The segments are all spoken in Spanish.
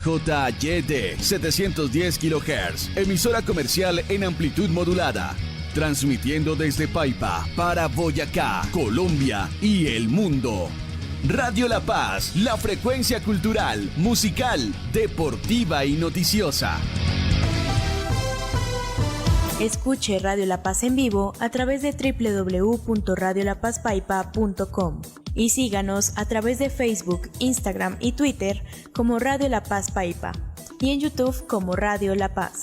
KJYD 710 kHz, emisora comercial en amplitud modulada, transmitiendo desde Paipa para Boyacá, Colombia y el mundo. Radio La Paz, la frecuencia cultural, musical, deportiva y noticiosa. Escuche Radio La Paz en vivo a través de www.radiolapazpaipa.com y síganos a través de Facebook, Instagram y Twitter como Radio La Paz Paipa y en YouTube como Radio La Paz.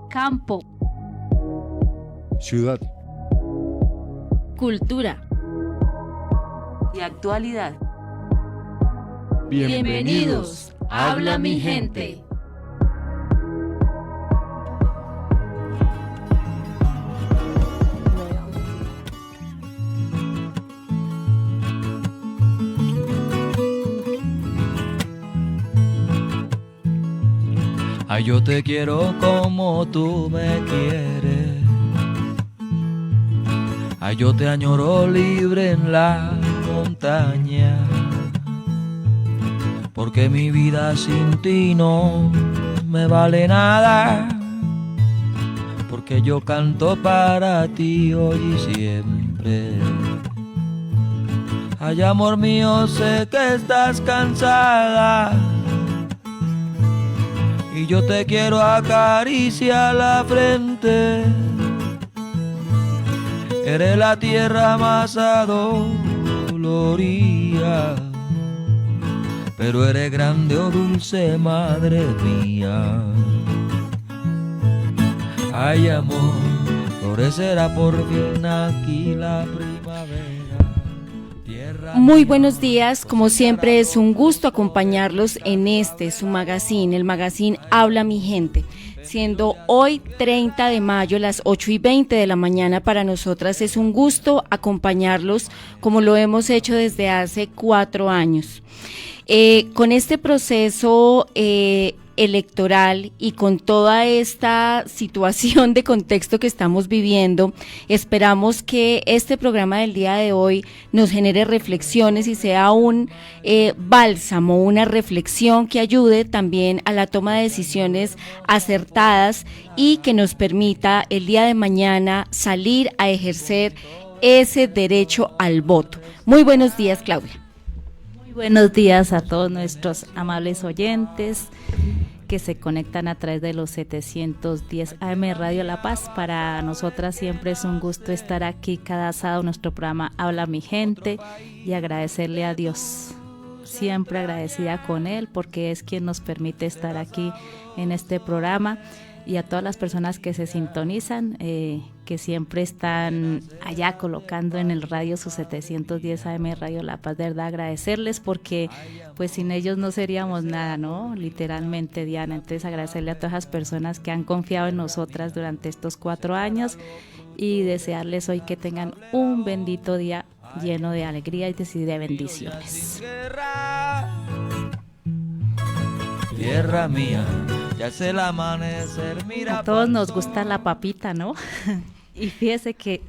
Campo. Ciudad. Cultura. Y actualidad. Bienvenidos. Habla mi gente. Ay, yo te quiero como tú me quieres. Ay, yo te añoro libre en la montaña. Porque mi vida sin ti no me vale nada. Porque yo canto para ti hoy y siempre. Ay, amor mío, sé que estás cansada. Y yo te quiero acariciar la frente. Eres la tierra más adolorida, pero eres grande, oh dulce madre mía. Ay, amor, florecerá por fin aquí la primavera. Muy buenos días, como siempre es un gusto acompañarlos en su magazine, el magazine Habla mi gente, siendo hoy 30 de mayo las 8:20 de la mañana. Para nosotras es un gusto acompañarlos como lo hemos hecho desde hace 4 años. Con este proceso electoral y con toda esta situación de contexto que estamos viviendo, esperamos que este programa del día de hoy nos genere reflexiones y sea un bálsamo, una reflexión que ayude también a la toma de decisiones acertadas y que nos permita el día de mañana salir a ejercer ese derecho al voto. Muy buenos días, Claudia. Buenos días a todos nuestros amables oyentes que se conectan a través de los 710 AM Radio La Paz. Para nosotras siempre es un gusto estar aquí cada sábado en nuestro programa Habla mi gente y agradecerle a Dios, siempre agradecida con Él porque es quien nos permite estar aquí en este programa, y a todas las personas que se sintonizan, que siempre están allá colocando en el radio sus 710 AM Radio La Paz. De verdad agradecerles porque pues sin ellos no seríamos nada, ¿no? Literalmente, Diana. Entonces agradecerle a todas las personas que han confiado en nosotras durante estos 4 años y desearles hoy que tengan un bendito día lleno de alegría y de bendiciones. Tierra mía, ya es el amanecer, mira. A todos nos gusta la papita, ¿no? Y fíjese que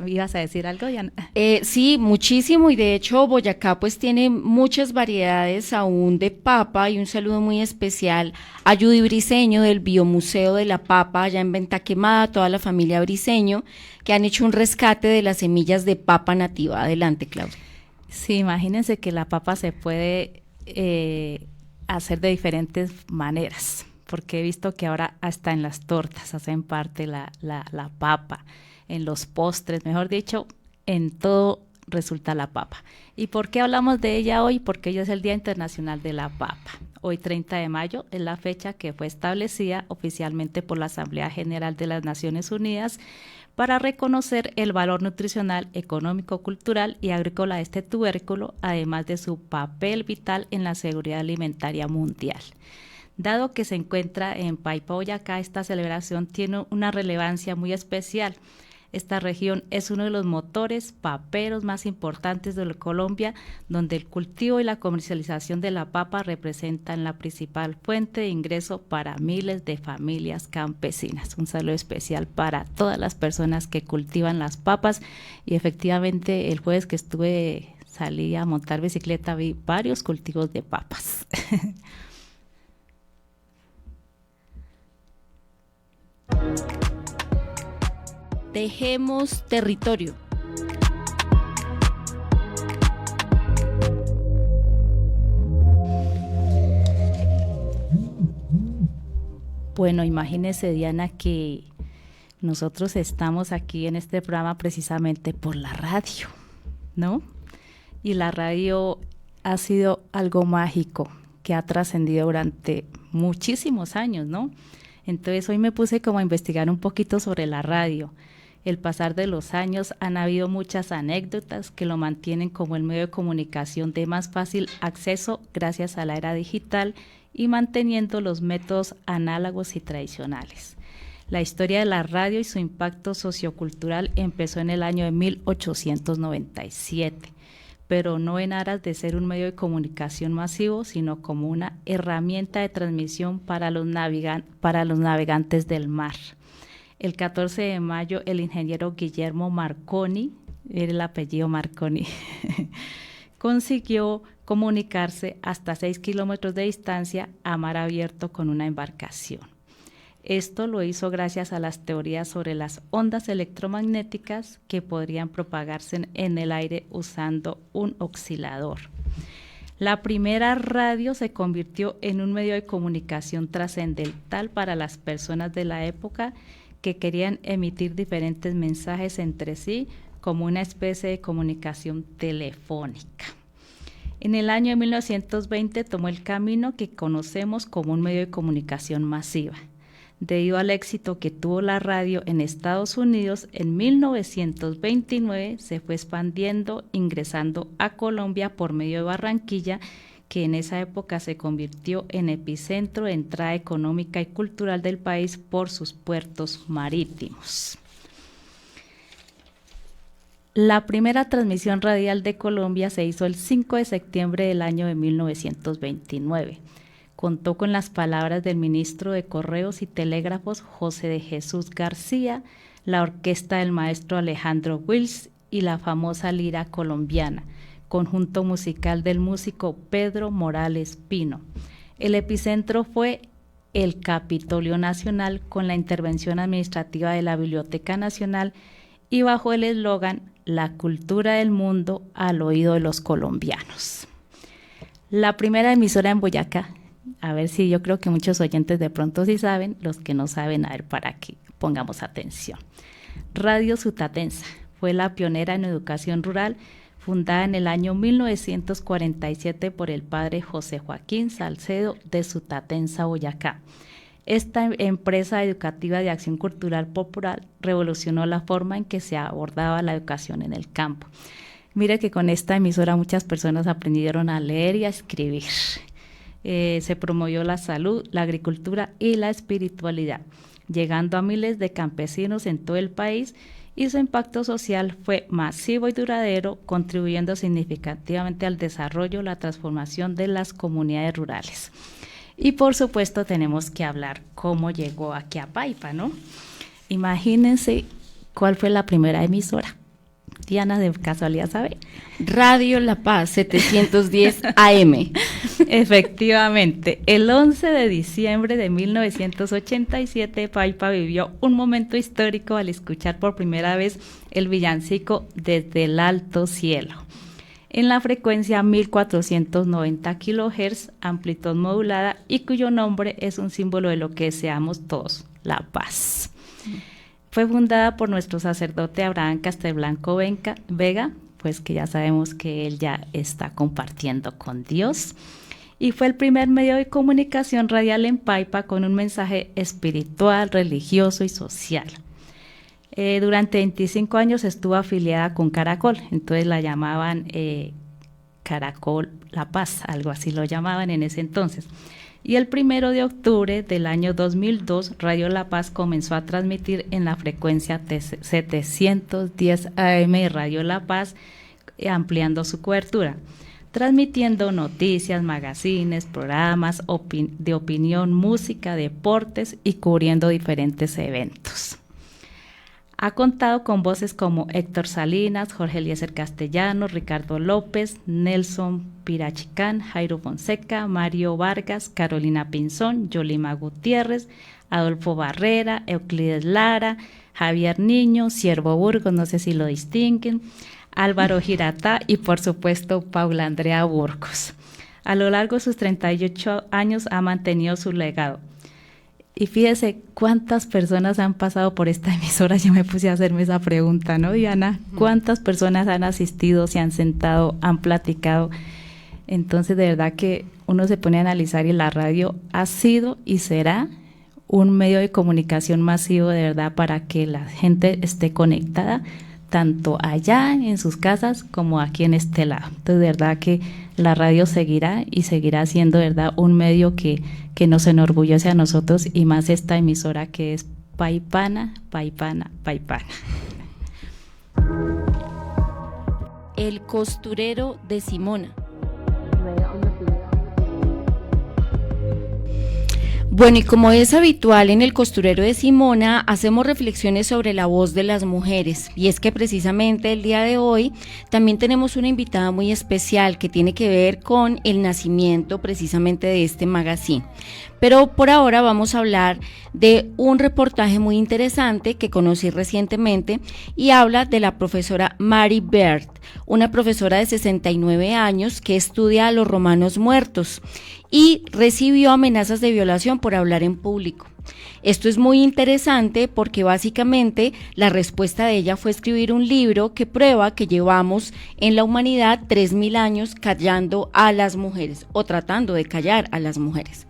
ibas a decir algo, Diana. Sí, muchísimo, y de hecho Boyacá pues tiene muchas variedades aún de papa, y un saludo muy especial a Judy Briceño del Biomuseo de la Papa allá en Venta Quemada, toda la familia Briceño, que han hecho un rescate de las semillas de papa nativa. Adelante, Claudia. Sí, imagínense que la papa se puede hacer de diferentes maneras, porque he visto que ahora hasta en las tortas hacen parte la papa, en los postres, mejor dicho, en todo resulta la papa. ¿Y por qué hablamos de ella hoy? Porque hoy es el Día Internacional de la Papa. Hoy 30 de mayo es la fecha que fue establecida oficialmente por la Asamblea General de las Naciones Unidas para reconocer el valor nutricional, económico, cultural y agrícola de este tubérculo, además de su papel vital en la seguridad alimentaria mundial. Dado que se encuentra en Paipa, Boyacá, esta celebración tiene una relevancia muy especial. Esta región es uno de los motores paperos más importantes de Colombia, donde el cultivo y la comercialización de la papa representan la principal fuente de ingreso para miles de familias campesinas. Un saludo especial para todas las personas que cultivan las papas, y efectivamente el jueves que estuve salí a montar bicicleta, vi varios cultivos de papas. Dejemos territorio. Bueno, imagínese, Diana, que nosotros estamos aquí en este programa precisamente por la radio, ¿no? Y la radio ha sido algo mágico que ha trascendido durante muchísimos años, ¿no? Entonces hoy me puse como a investigar un poquito sobre la radio. El pasar de los años han habido muchas anécdotas que lo mantienen como el medio de comunicación de más fácil acceso gracias a la era digital y manteniendo los métodos análogos y tradicionales. La historia de la radio y su impacto sociocultural empezó en el año de 1897, pero no en aras de ser un medio de comunicación masivo, sino como una herramienta de transmisión para los navegantes del mar. El 14 de mayo, el ingeniero Guillermo Marconi, era el apellido Marconi, consiguió comunicarse hasta 6 kilómetros de distancia a mar abierto con una embarcación. Esto lo hizo gracias a las teorías sobre las ondas electromagnéticas que podrían propagarse en el aire usando un oscilador. La primera radio se convirtió en un medio de comunicación trascendental para las personas de la época que querían emitir diferentes mensajes entre sí como una especie de comunicación telefónica. En el año de 1920 tomó el camino que conocemos como un medio de comunicación masiva. Debido al éxito que tuvo la radio en Estados Unidos, en 1929 se fue expandiendo, ingresando a Colombia por medio de Barranquilla, que en esa época se convirtió en epicentro de entrada económica y cultural del país por sus puertos marítimos. La primera transmisión radial de Colombia se hizo el 5 de septiembre del año de 1929. Contó con las palabras del ministro de Correos y Telégrafos José de Jesús García, la orquesta del maestro Alejandro Wills y la famosa Lira Colombiana, conjunto musical del músico Pedro Morales Pino. El epicentro fue el Capitolio Nacional con la intervención administrativa de la Biblioteca Nacional y bajo el eslogan "La cultura del mundo al oído de los colombianos". La primera emisora en Boyacá, a ver si yo creo que muchos oyentes de pronto sí saben, los que no saben, a ver para que pongamos atención. Radio Sutatensa fue la pionera en educación rural, fundada en el año 1947 por el padre José Joaquín Salcedo de Sutatensa, Boyacá. Esta empresa educativa de acción cultural popular revolucionó la forma en que se abordaba la educación en el campo. Mire que con esta emisora muchas personas aprendieron a leer y a escribir. Se promovió la salud, la agricultura y la espiritualidad, llegando a miles de campesinos en todo el país, y su impacto social fue masivo y duradero, contribuyendo significativamente al desarrollo, la transformación de las comunidades rurales. Y por supuesto tenemos que hablar cómo llegó aquí a Paipa, ¿no? Imagínense cuál fue la primera emisora. Diana, de casualidad, ¿sabe? Radio La Paz, 710 AM. Efectivamente, el 11 de diciembre de 1987, Paipa vivió un momento histórico al escuchar por primera vez el villancico Desde el Alto Cielo, en la frecuencia 1490 kHz, amplitud modulada, y cuyo nombre es un símbolo de lo que deseamos todos, la paz. Fue fundada por nuestro sacerdote Abraham Castelblanco Vega, pues que ya sabemos que él ya está compartiendo con Dios, y fue el primer medio de comunicación radial en Paipa con un mensaje espiritual, religioso y social. Durante 25 años estuvo afiliada con Caracol, entonces la llamaban Caracol La Paz, algo así lo llamaban en ese entonces. Y el 1 de octubre del año 2002, Radio La Paz comenzó a transmitir en la frecuencia 710 AM de Radio La Paz, ampliando su cobertura, transmitiendo noticias, magazines, programas de opinión, música, deportes y cubriendo diferentes eventos. Ha contado con voces como Héctor Salinas, Jorge Eliezer Castellanos, Ricardo López, Nelson Pirachicán, Jairo Fonseca, Mario Vargas, Carolina Pinzón, Yolima Gutiérrez, Adolfo Barrera, Euclides Lara, Javier Niño, Ciervo Burgos, no sé si lo distinguen, Álvaro Giratá y por supuesto Paula Andrea Burgos. A lo largo de sus 38 años ha mantenido su legado. Y fíjese cuántas personas han pasado por esta emisora. Yo me puse a hacerme esa pregunta, ¿no, Diana? ¿Cuántas personas han asistido, se han sentado, han platicado? Entonces, de verdad que uno se pone a analizar y la radio ha sido y será un medio de comunicación masivo, de verdad, para que la gente esté conectada, tanto allá en sus casas como aquí en este lado. Entonces, de verdad que la radio seguirá y seguirá siendo, de verdad, un medio que nos enorgullece a nosotros y más esta emisora que es Paipana, Paipana, Paipana. El costurero de Simona. Bueno, y como es habitual en el costurero de Simona, hacemos reflexiones sobre la voz de las mujeres. Y es que precisamente el día de hoy también tenemos una invitada muy especial que tiene que ver con el nacimiento precisamente de este magazine. Pero por ahora vamos a hablar de un reportaje muy interesante que conocí recientemente y habla de la profesora Mary Beard, una profesora de 69 años que estudia a los romanos muertos y recibió amenazas de violación por hablar en público. Esto es muy interesante porque básicamente la respuesta de ella fue escribir un libro que prueba que llevamos en la humanidad 3.000 años callando a las mujeres o tratando de callar a las mujeres.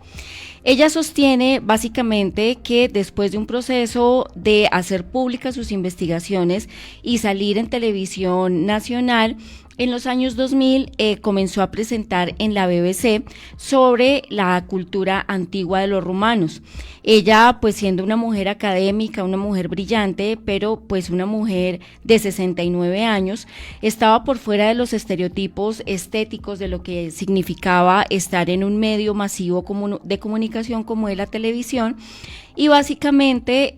Ella sostiene básicamente que después de un proceso de hacer públicas sus investigaciones y salir en televisión nacional, en los años 2000 comenzó a presentar en la BBC sobre la cultura antigua de los romanos. Ella, pues siendo una mujer académica, una mujer brillante, pero pues una mujer de 69 años, estaba por fuera de los estereotipos estéticos de lo que significaba estar en un medio masivo de comunicación como es la televisión. Y básicamente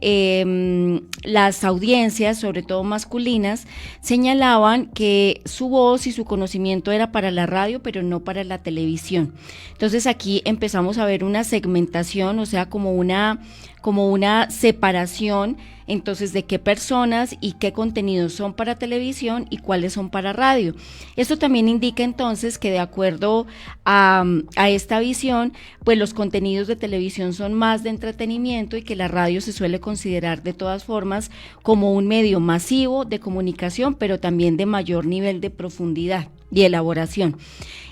las audiencias, sobre todo masculinas, señalaban que su voz y su conocimiento era para la radio, pero no para la televisión. Entonces aquí empezamos a ver una segmentación, o sea, como una separación, entonces, de qué personas y qué contenidos son para televisión y cuáles son para radio. Esto también indica entonces que de acuerdo a esta visión, pues los contenidos de televisión son más de entretenimiento y que la radio se suele considerar de todas formas como un medio masivo de comunicación, pero también de mayor nivel de profundidad y elaboración.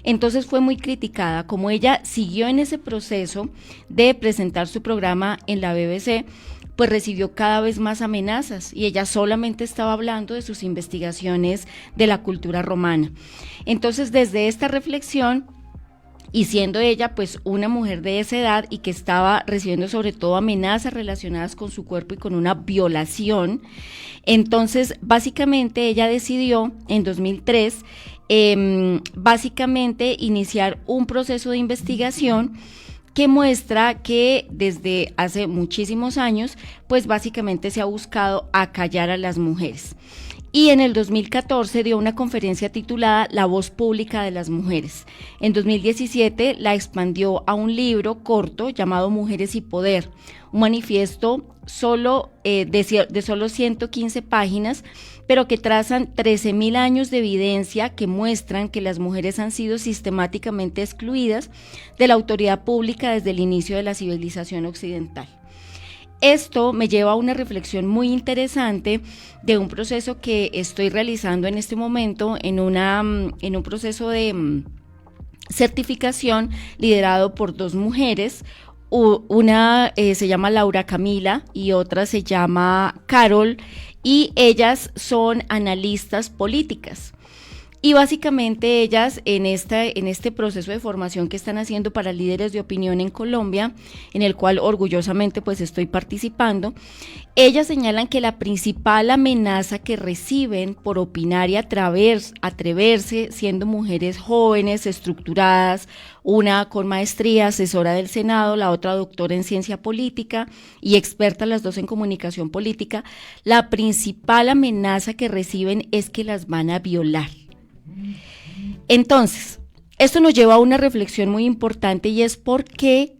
Entonces fue muy criticada. Como ella siguió en ese proceso de presentar su programa en la BBC, pues recibió cada vez más amenazas y ella solamente estaba hablando de sus investigaciones de la cultura romana. Entonces, desde esta reflexión, y siendo ella pues una mujer de esa edad y que estaba recibiendo sobre todo amenazas relacionadas con su cuerpo y con una violación, entonces básicamente ella decidió en 2003 básicamente iniciar un proceso de investigación que muestra que desde hace muchísimos años, pues básicamente se ha buscado acallar a las mujeres. Y en el 2014 dio una conferencia titulada La voz pública de las mujeres. En 2017 la expandió a un libro corto llamado Mujeres y Poder, un manifiesto de solo 115 páginas, pero que trazan 13.000 años de evidencia que muestran que las mujeres han sido sistemáticamente excluidas de la autoridad pública desde el inicio de la civilización occidental. Esto me lleva a una reflexión muy interesante de un proceso que estoy realizando en este momento en un proceso de certificación liderado por dos mujeres. Una se llama Laura Camila y otra se llama Carol, y ellas son analistas políticas. Y básicamente ellas en este proceso de formación que están haciendo para líderes de opinión en Colombia, en el cual orgullosamente pues estoy participando, ellas señalan que la principal amenaza que reciben por opinar y atreverse siendo mujeres jóvenes, estructuradas, una con maestría, asesora del Senado, la otra doctora en ciencia política y experta las dos en comunicación política, la principal amenaza que reciben es que las van a violar. Entonces, esto nos lleva a una reflexión muy importante y es por qué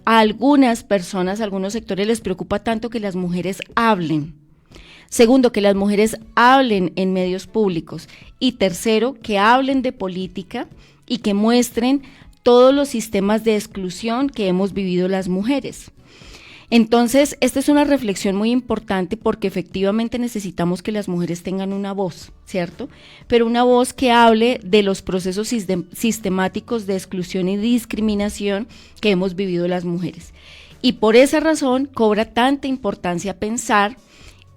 a algunas personas, a algunos sectores les preocupa tanto que las mujeres hablen. Segundo, que las mujeres hablen en medios públicos. Y tercero, que hablen de política y que muestren todos los sistemas de exclusión que hemos vivido las mujeres. Entonces, esta es una reflexión muy importante porque efectivamente necesitamos que las mujeres tengan una voz, ¿cierto? Pero una voz que hable de los procesos sistemáticos de exclusión y discriminación que hemos vivido las mujeres. Y por esa razón cobra tanta importancia pensar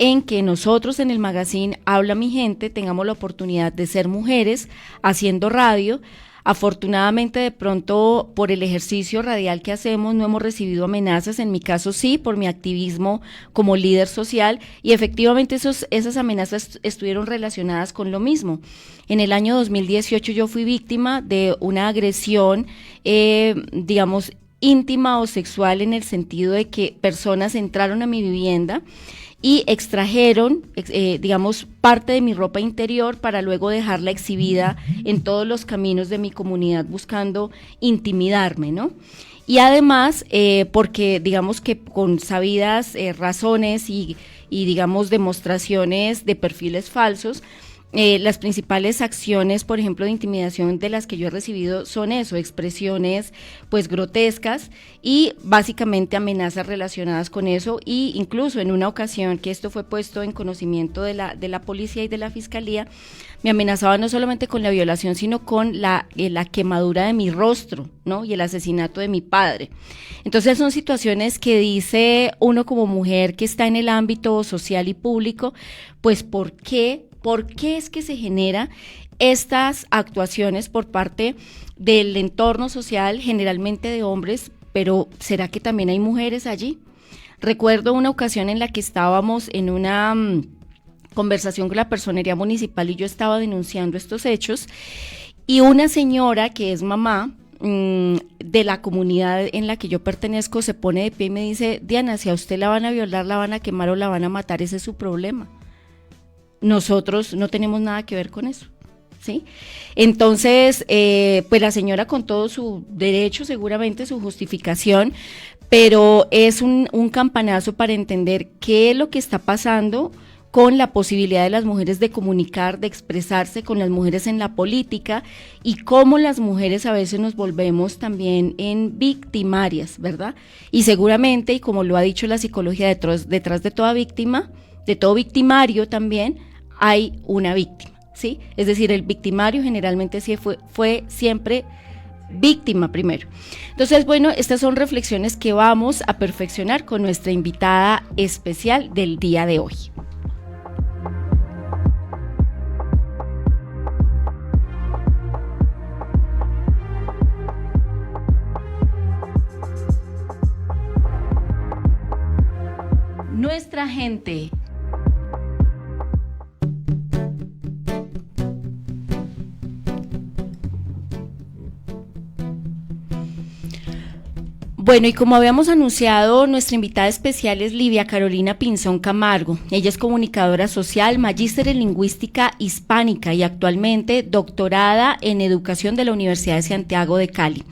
en que nosotros en el magazine Habla Mi Gente tengamos la oportunidad de ser mujeres haciendo radio. Afortunadamente, de pronto, por el ejercicio radial que hacemos, no hemos recibido amenazas, en mi caso sí, por mi activismo como líder social, y efectivamente esas amenazas estuvieron relacionadas con lo mismo. En el año 2018 yo fui víctima de una agresión, digamos, íntima o sexual, en el sentido de que personas entraron a mi vivienda y extrajeron, digamos, parte de mi ropa interior para luego dejarla exhibida en todos los caminos de mi comunidad buscando intimidarme, ¿no? Y además, porque digamos que con sabidas razones y digamos demostraciones de perfiles falsos, las principales acciones, por ejemplo, de intimidación de las que yo he recibido son eso, expresiones pues grotescas y básicamente amenazas relacionadas con eso, y incluso en una ocasión que esto fue puesto en conocimiento de la policía y de la fiscalía, me amenazaba no solamente con la violación, sino con la quemadura de mi rostro, ¿no? Y el asesinato de mi padre. Entonces son situaciones que dice uno como mujer que está en el ámbito social y público, pues ¿por qué es que se genera estas actuaciones por parte del entorno social, generalmente de hombres, pero ¿será que también hay mujeres allí? Recuerdo una ocasión en la que estábamos en una conversación con la personería municipal y yo estaba denunciando estos hechos, y una señora que es mamá de la comunidad en la que yo pertenezco se pone de pie y me dice: Diana, si a usted la van a violar, la van a quemar o la van a matar, ese es su problema. Nosotros no tenemos nada que ver con eso, ¿sí? Entonces, pues la señora con todo su derecho, seguramente su justificación, pero es un campanazo para entender qué es lo que está pasando con la posibilidad de las mujeres de comunicar, de expresarse, con las mujeres en la política, y cómo las mujeres a veces nos volvemos también en victimarias, ¿verdad? Y seguramente, y como lo ha dicho la psicología, detrás de toda víctima, de todo victimario también, hay una víctima, ¿sí? Es decir, el victimario generalmente sí fue siempre víctima primero. Entonces, bueno, estas son reflexiones que vamos a perfeccionar con nuestra invitada especial del día de hoy. Nuestra gente. Bueno, y como habíamos anunciado, nuestra invitada especial es Livia Carolina Pinzón Camargo. Ella es comunicadora social, magíster en lingüística hispánica y actualmente doctorada en educación de la Universidad de Santiago de Cali.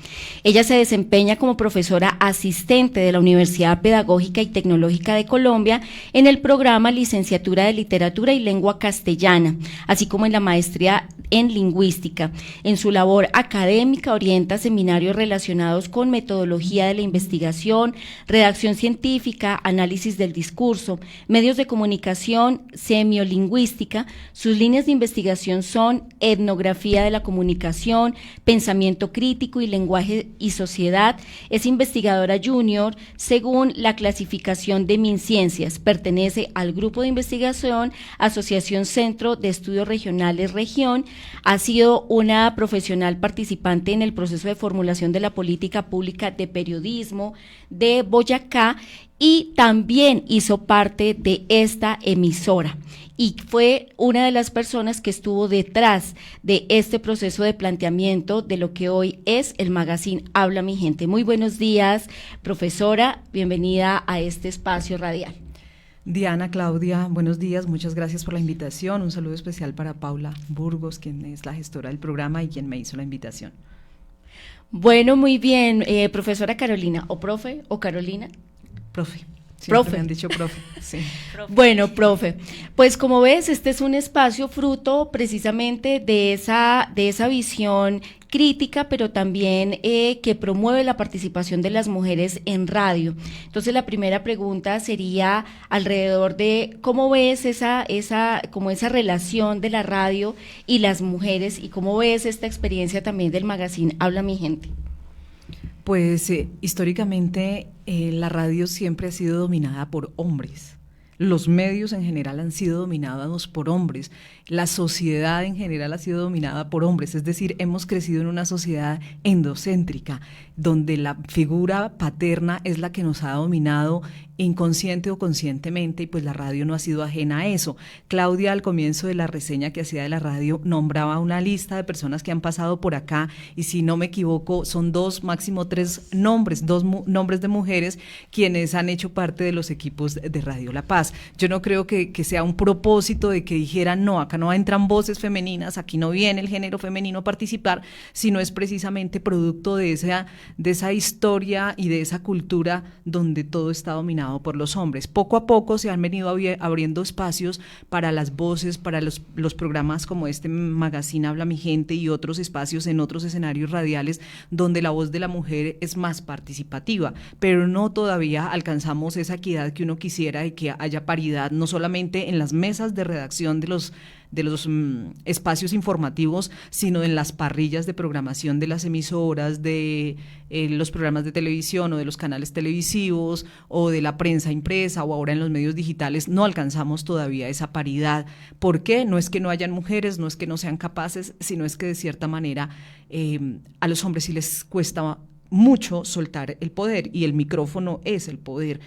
Ella se desempeña como profesora asistente de la Universidad Pedagógica y Tecnológica de Colombia en el programa Licenciatura de Literatura y Lengua Castellana, así como en la maestría en lingüística. En su labor académica orienta seminarios relacionados con metodología de la investigación, redacción científica, análisis del discurso, medios de comunicación, semiolingüística. Sus líneas de investigación son etnografía de la comunicación, pensamiento crítico y lenguaje y sociedad. Es investigadora junior según la clasificación de MinCiencias. Pertenece al grupo de investigación Asociación Centro de Estudios Regionales Región. Ha sido una profesional participante en el proceso de formulación de la política pública de periodismo de Boyacá y también hizo parte de esta emisora y fue una de las personas que estuvo detrás de este proceso de planteamiento de lo que hoy es el magazine Habla Mi Gente. Muy buenos días, profesora, bienvenida a este espacio radial. Diana, Claudia, buenos días, muchas gracias por la invitación. Un saludo especial para Paula Burgos, quien es la gestora del programa y quien me hizo la invitación. Bueno, muy bien, profesora Carolina, o profe, o Carolina. Profe. Profe. Me han dicho profe, sí. Bueno, profe, pues como ves, este es un espacio fruto precisamente de esa visión crítica, pero también que promueve la participación de las mujeres en radio. Entonces, la primera pregunta sería alrededor de cómo ves esa relación de la radio y las mujeres, y cómo ves esta experiencia también del magazine Habla Mi Gente. Pues históricamente la radio siempre ha sido dominada por hombres. Los medios en general han sido dominados por hombres, la sociedad en general ha sido dominada por hombres, es decir, hemos crecido en una sociedad endocéntrica, donde la figura paterna es la que nos ha dominado inconsciente o conscientemente, y pues la radio no ha sido ajena a eso. Claudia, al comienzo de la reseña que hacía de la radio, nombraba una lista de personas que han pasado por acá, y si no me equivoco, son 2, máximo 3 nombres, nombres de mujeres quienes han hecho parte de los equipos de Radio La Paz. Yo no creo que sea un propósito de que dijeran, no, acá no entran voces femeninas, aquí no viene el género femenino a participar, sino es precisamente producto de esa historia y de esa cultura donde todo está dominado por los hombres. Poco a poco se han venido abriendo espacios para las voces, para los programas como este magazine Habla Mi Gente y otros espacios en otros escenarios radiales donde la voz de la mujer es más participativa, pero no todavía alcanzamos esa equidad que uno quisiera y que haya paridad, no solamente en las mesas de redacción de los espacios informativos, sino en las parrillas de programación de las emisoras, de los programas de televisión o de los canales televisivos o de la prensa impresa o ahora en los medios digitales. No alcanzamos todavía esa paridad. ¿Por qué? No es que no hayan mujeres, no es que no sean capaces, sino es que de cierta manera a los hombres sí les cuesta mucho soltar el poder, y el micrófono es el poder.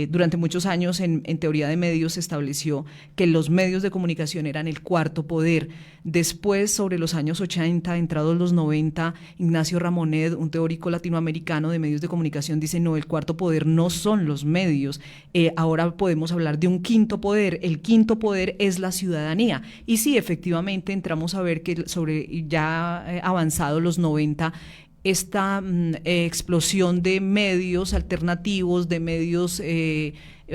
Durante muchos años en teoría de medios se estableció que los medios de comunicación eran el cuarto poder. Después, sobre los años 80, entrados los 90, Ignacio Ramonet, un teórico latinoamericano de medios de comunicación, dice, no, el cuarto poder no son los medios, ahora podemos hablar de un quinto poder, el quinto poder es la ciudadanía. Y sí, efectivamente entramos a ver que sobre ya avanzados los 90, esta explosión de medios alternativos, de medios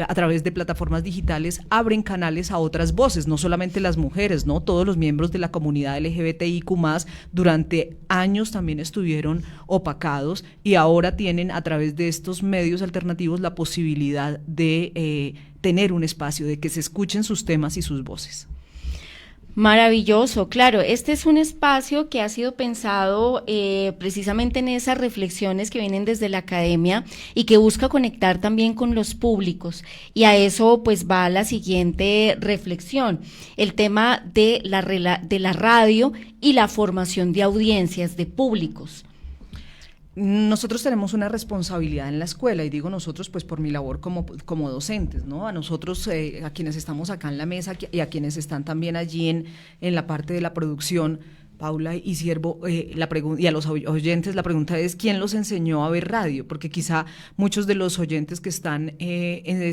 a través de plataformas digitales, abren canales a otras voces, no solamente las mujeres, ¿no? Todos los miembros de la comunidad LGBTIQ+, durante años también estuvieron opacados y ahora tienen a través de estos medios alternativos la posibilidad de tener un espacio, de que se escuchen sus temas y sus voces. Maravilloso, claro, este es un espacio que ha sido pensado precisamente en esas reflexiones que vienen desde la academia y que busca conectar también con los públicos, y a eso pues va la siguiente reflexión, el tema de la radio y la formación de audiencias, de públicos. Nosotros tenemos una responsabilidad en la escuela, y digo nosotros pues por mi labor como docentes, ¿no? A nosotros, a quienes estamos acá en la mesa y a quienes están también allí en la parte de la producción, Paula y Siervo, y a los oyentes, la pregunta es, ¿quién los enseñó a ver radio? Porque quizá muchos de los oyentes que están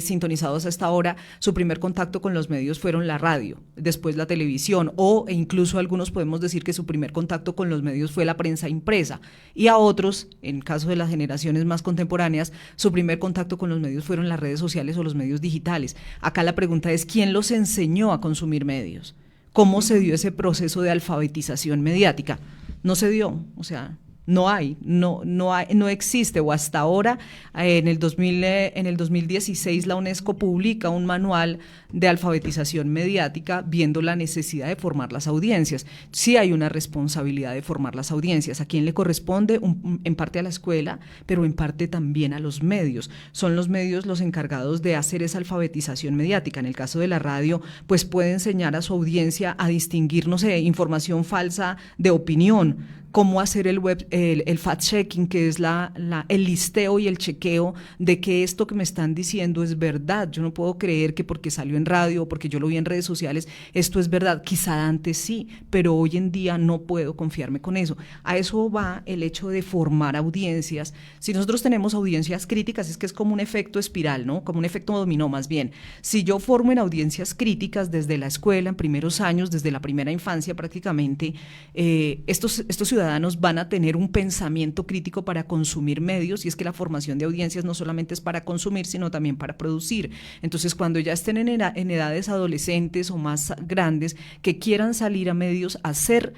sintonizados hasta ahora, su primer contacto con los medios fueron la radio, después la televisión, e incluso algunos podemos decir que su primer contacto con los medios fue la prensa impresa, y a otros, en caso de las generaciones más contemporáneas, su primer contacto con los medios fueron las redes sociales o los medios digitales. Acá la pregunta es, ¿quién los enseñó a consumir medios? ¿Cómo se dio ese proceso de alfabetización mediática? No se dio, o sea, No existe, o hasta ahora, en el 2016 la UNESCO publica un manual de alfabetización mediática viendo la necesidad de formar las audiencias. Sí hay una responsabilidad de formar las audiencias. ¿A quién le corresponde? En parte a la escuela, pero en parte también a los medios. Son los medios los encargados de hacer esa alfabetización mediática. En el caso de la radio, pues puede enseñar a su audiencia a distinguir, no sé, información falsa de opinión, cómo hacer el fact-checking, que es el listeo y el chequeo de que esto que me están diciendo es verdad. Yo no puedo creer que porque salió en radio o porque yo lo vi en redes sociales, esto es verdad. Quizá antes sí, pero hoy en día no puedo confiarme con eso. A eso va el hecho de formar audiencias. Si nosotros tenemos audiencias críticas, es que es como un efecto espiral, ¿no? Como un efecto dominó más bien. Si yo formo en audiencias críticas desde la escuela, en primeros años, desde la primera infancia prácticamente, estos ciudadanos van a tener un pensamiento crítico para consumir medios, y es que la formación de audiencias no solamente es para consumir, sino también para producir. Entonces, cuando ya estén en edades adolescentes o más grandes, que quieran salir a medios a hacer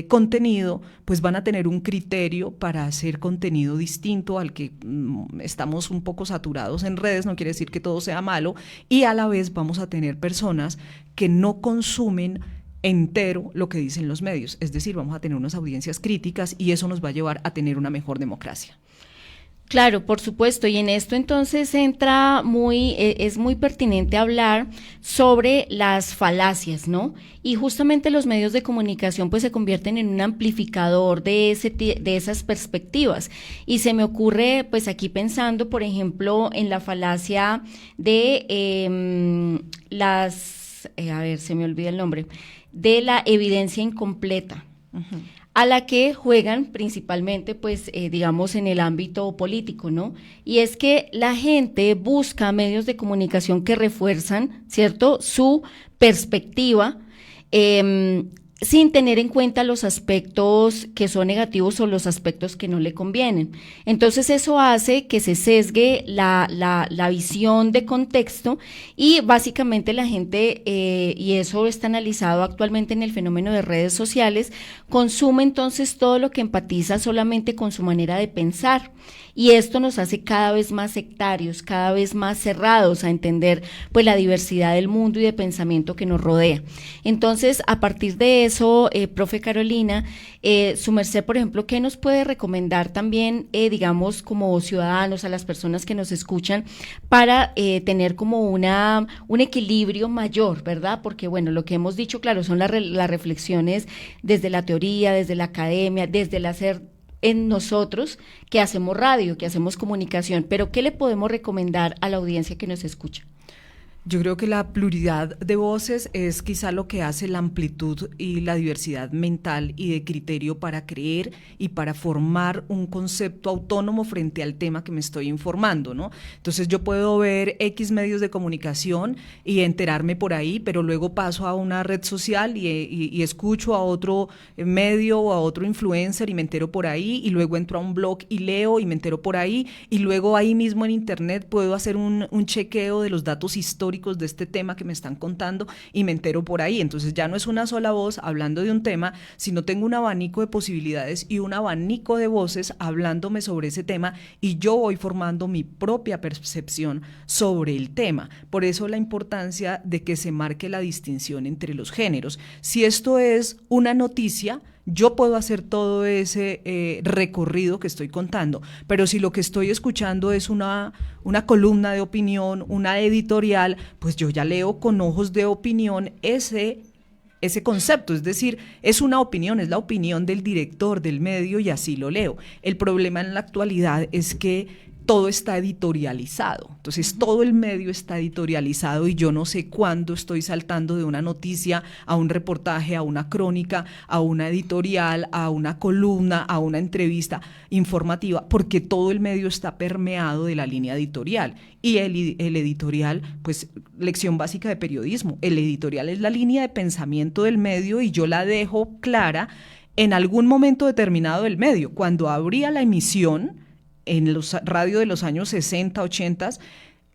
contenido, pues van a tener un criterio para hacer contenido distinto al que estamos un poco saturados en redes. No quiere decir que todo sea malo, y a la vez vamos a tener personas que no consumen entero lo que dicen los medios, es decir, vamos a tener unas audiencias críticas, y eso nos va a llevar a tener una mejor democracia. Claro, por supuesto, y en esto entonces es muy pertinente hablar sobre las falacias, ¿no? Y justamente los medios de comunicación pues se convierten en un amplificador de esas perspectivas, y se me ocurre pues aquí pensando, por ejemplo, en la falacia de se me olvida el nombre, de la evidencia incompleta, uh-huh, a la que juegan principalmente, pues, digamos, en el ámbito político, ¿no? Y es que la gente busca medios de comunicación que refuerzan, ¿cierto?, su perspectiva, sin tener en cuenta los aspectos que son negativos o los aspectos que no le convienen. Entonces eso hace que se sesgue la visión de contexto, y básicamente la gente, y eso está analizado actualmente en el fenómeno de redes sociales, consume entonces todo lo que empatiza solamente con su manera de pensar, y esto nos hace cada vez más sectarios, cada vez más cerrados a entender pues la diversidad del mundo y de pensamiento que nos rodea. Entonces, a partir de eso, profe Carolina, su merced, por ejemplo, ¿qué nos puede recomendar también, digamos, como ciudadanos, a las personas que nos escuchan, para tener como un equilibrio mayor, ¿verdad? Porque, bueno, lo que hemos dicho, claro, son las reflexiones desde la teoría, desde la academia, desde el hacer en nosotros, que hacemos radio, que hacemos comunicación, pero ¿qué le podemos recomendar a la audiencia que nos escucha? Yo creo que la pluralidad de voces es quizá lo que hace la amplitud y la diversidad mental y de criterio para creer y para formar un concepto autónomo frente al tema que me estoy informando, ¿no? Entonces yo puedo ver X medios de comunicación y enterarme por ahí, pero luego paso a una red social y escucho a otro medio o a otro influencer y me entero por ahí, y luego entro a un blog y leo y me entero por ahí, y luego ahí mismo en internet puedo hacer un chequeo de los datos históricos de este tema que me están contando y me entero por ahí. Entonces ya no es una sola voz hablando de un tema, sino tengo un abanico de posibilidades y un abanico de voces hablándome sobre ese tema, y yo voy formando mi propia percepción sobre el tema. Por eso la importancia de que se marque la distinción entre los géneros. Si esto es una noticia, yo puedo hacer todo ese recorrido que estoy contando, pero si lo que estoy escuchando es una columna de opinión, una editorial, pues yo ya leo con ojos de opinión ese concepto, es decir, es una opinión, es la opinión del director del medio, y así lo leo. El problema en la actualidad es que todo está editorializado, entonces todo el medio está editorializado, y yo no sé cuándo estoy saltando de una noticia a un reportaje, a una crónica, a una editorial, a una columna, a una entrevista informativa, porque todo el medio está permeado de la línea editorial. Y el editorial, pues, lección básica de periodismo, el editorial es la línea de pensamiento del medio, y yo la dejo clara en algún momento determinado del medio. Cuando abría la emisión en los radios de los años 60, 80,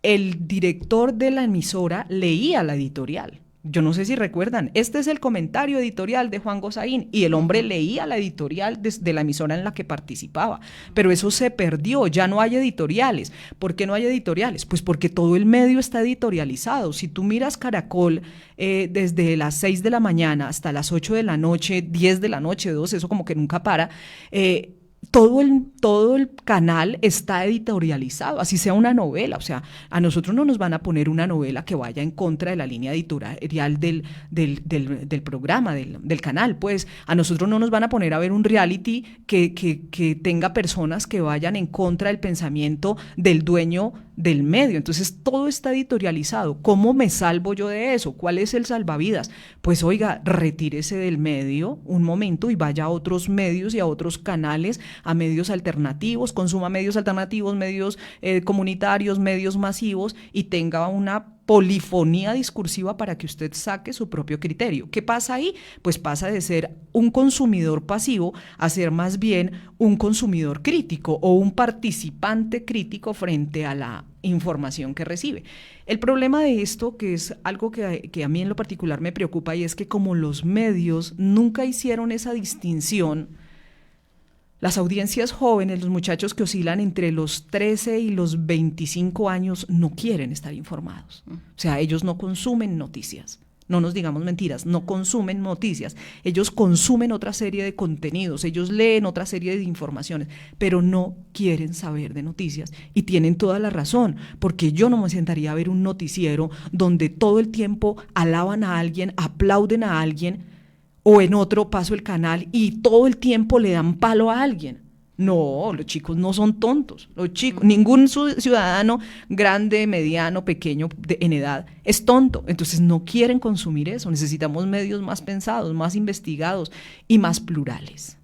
el director de la emisora leía la editorial, Yo no sé si recuerdan, este es el comentario editorial de Juan Gozaín, y el hombre leía la editorial de la emisora en la que participaba, pero eso se perdió, ya no hay editoriales. ¿Por qué no hay editoriales? Pues porque todo el medio está editorializado. Si tú miras Caracol desde las 6 de la mañana hasta las 8 de la noche, 10 de la noche, 12, eso como que nunca para, todo el canal está editorializado, así sea una novela. O sea, a nosotros no nos van a poner una novela que vaya en contra de la línea editorial del programa, del canal. Pues a nosotros no nos van a poner a ver un reality que tenga personas que vayan en contra del pensamiento del dueño del medio. Entonces todo está editorializado. ¿Cómo me salvo yo de eso? ¿Cuál es el salvavidas? Pues oiga, retírese del medio un momento y vaya a otros medios y a otros canales, a medios alternativos, consuma medios alternativos, medios comunitarios, medios masivos, y tenga una polifonía discursiva para que usted saque su propio criterio. ¿Qué pasa ahí? Pues pasa de ser un consumidor pasivo a ser más bien un consumidor crítico o un participante crítico frente a la información que recibe. El problema de esto, que es algo que a mí en lo particular me preocupa, y es que como los medios nunca hicieron esa distinción, las audiencias jóvenes, los muchachos que oscilan entre los 13 y los 25 años, no quieren estar informados. O sea, ellos no consumen noticias. No nos digamos mentiras, no consumen noticias. Ellos consumen otra serie de contenidos, ellos leen otra serie de informaciones, pero no quieren saber de noticias. Y tienen toda la razón, porque yo no me sentaría a ver un noticiero donde todo el tiempo alaban a alguien, aplauden a alguien, o en otro paso el canal y todo el tiempo le dan palo a alguien. No, los chicos no son tontos. Los chicos, ningún ciudadano grande, mediano, pequeño en edad es tonto. Entonces no quieren consumir eso. Necesitamos medios más pensados, más investigados y más plurales.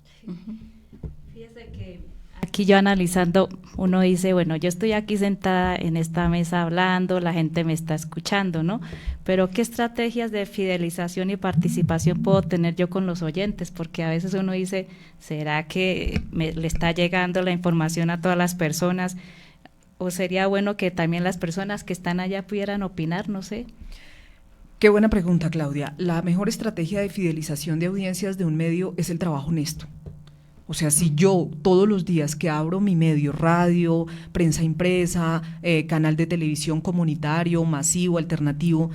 Fíjese que aquí yo analizando, uno dice, bueno, yo estoy aquí sentada en esta mesa hablando, la gente me está escuchando, ¿no? Pero ¿qué estrategias de fidelización y participación puedo tener yo con los oyentes? Porque a veces uno dice, ¿será que le está llegando la información a todas las personas? ¿O sería bueno que también las personas que están allá pudieran opinar? No sé. Qué buena pregunta, Claudia. La mejor estrategia de fidelización de audiencias de un medio es el trabajo honesto. O sea, si yo todos los días que abro mi medio, radio, prensa impresa, canal de televisión comunitario, masivo, alternativo,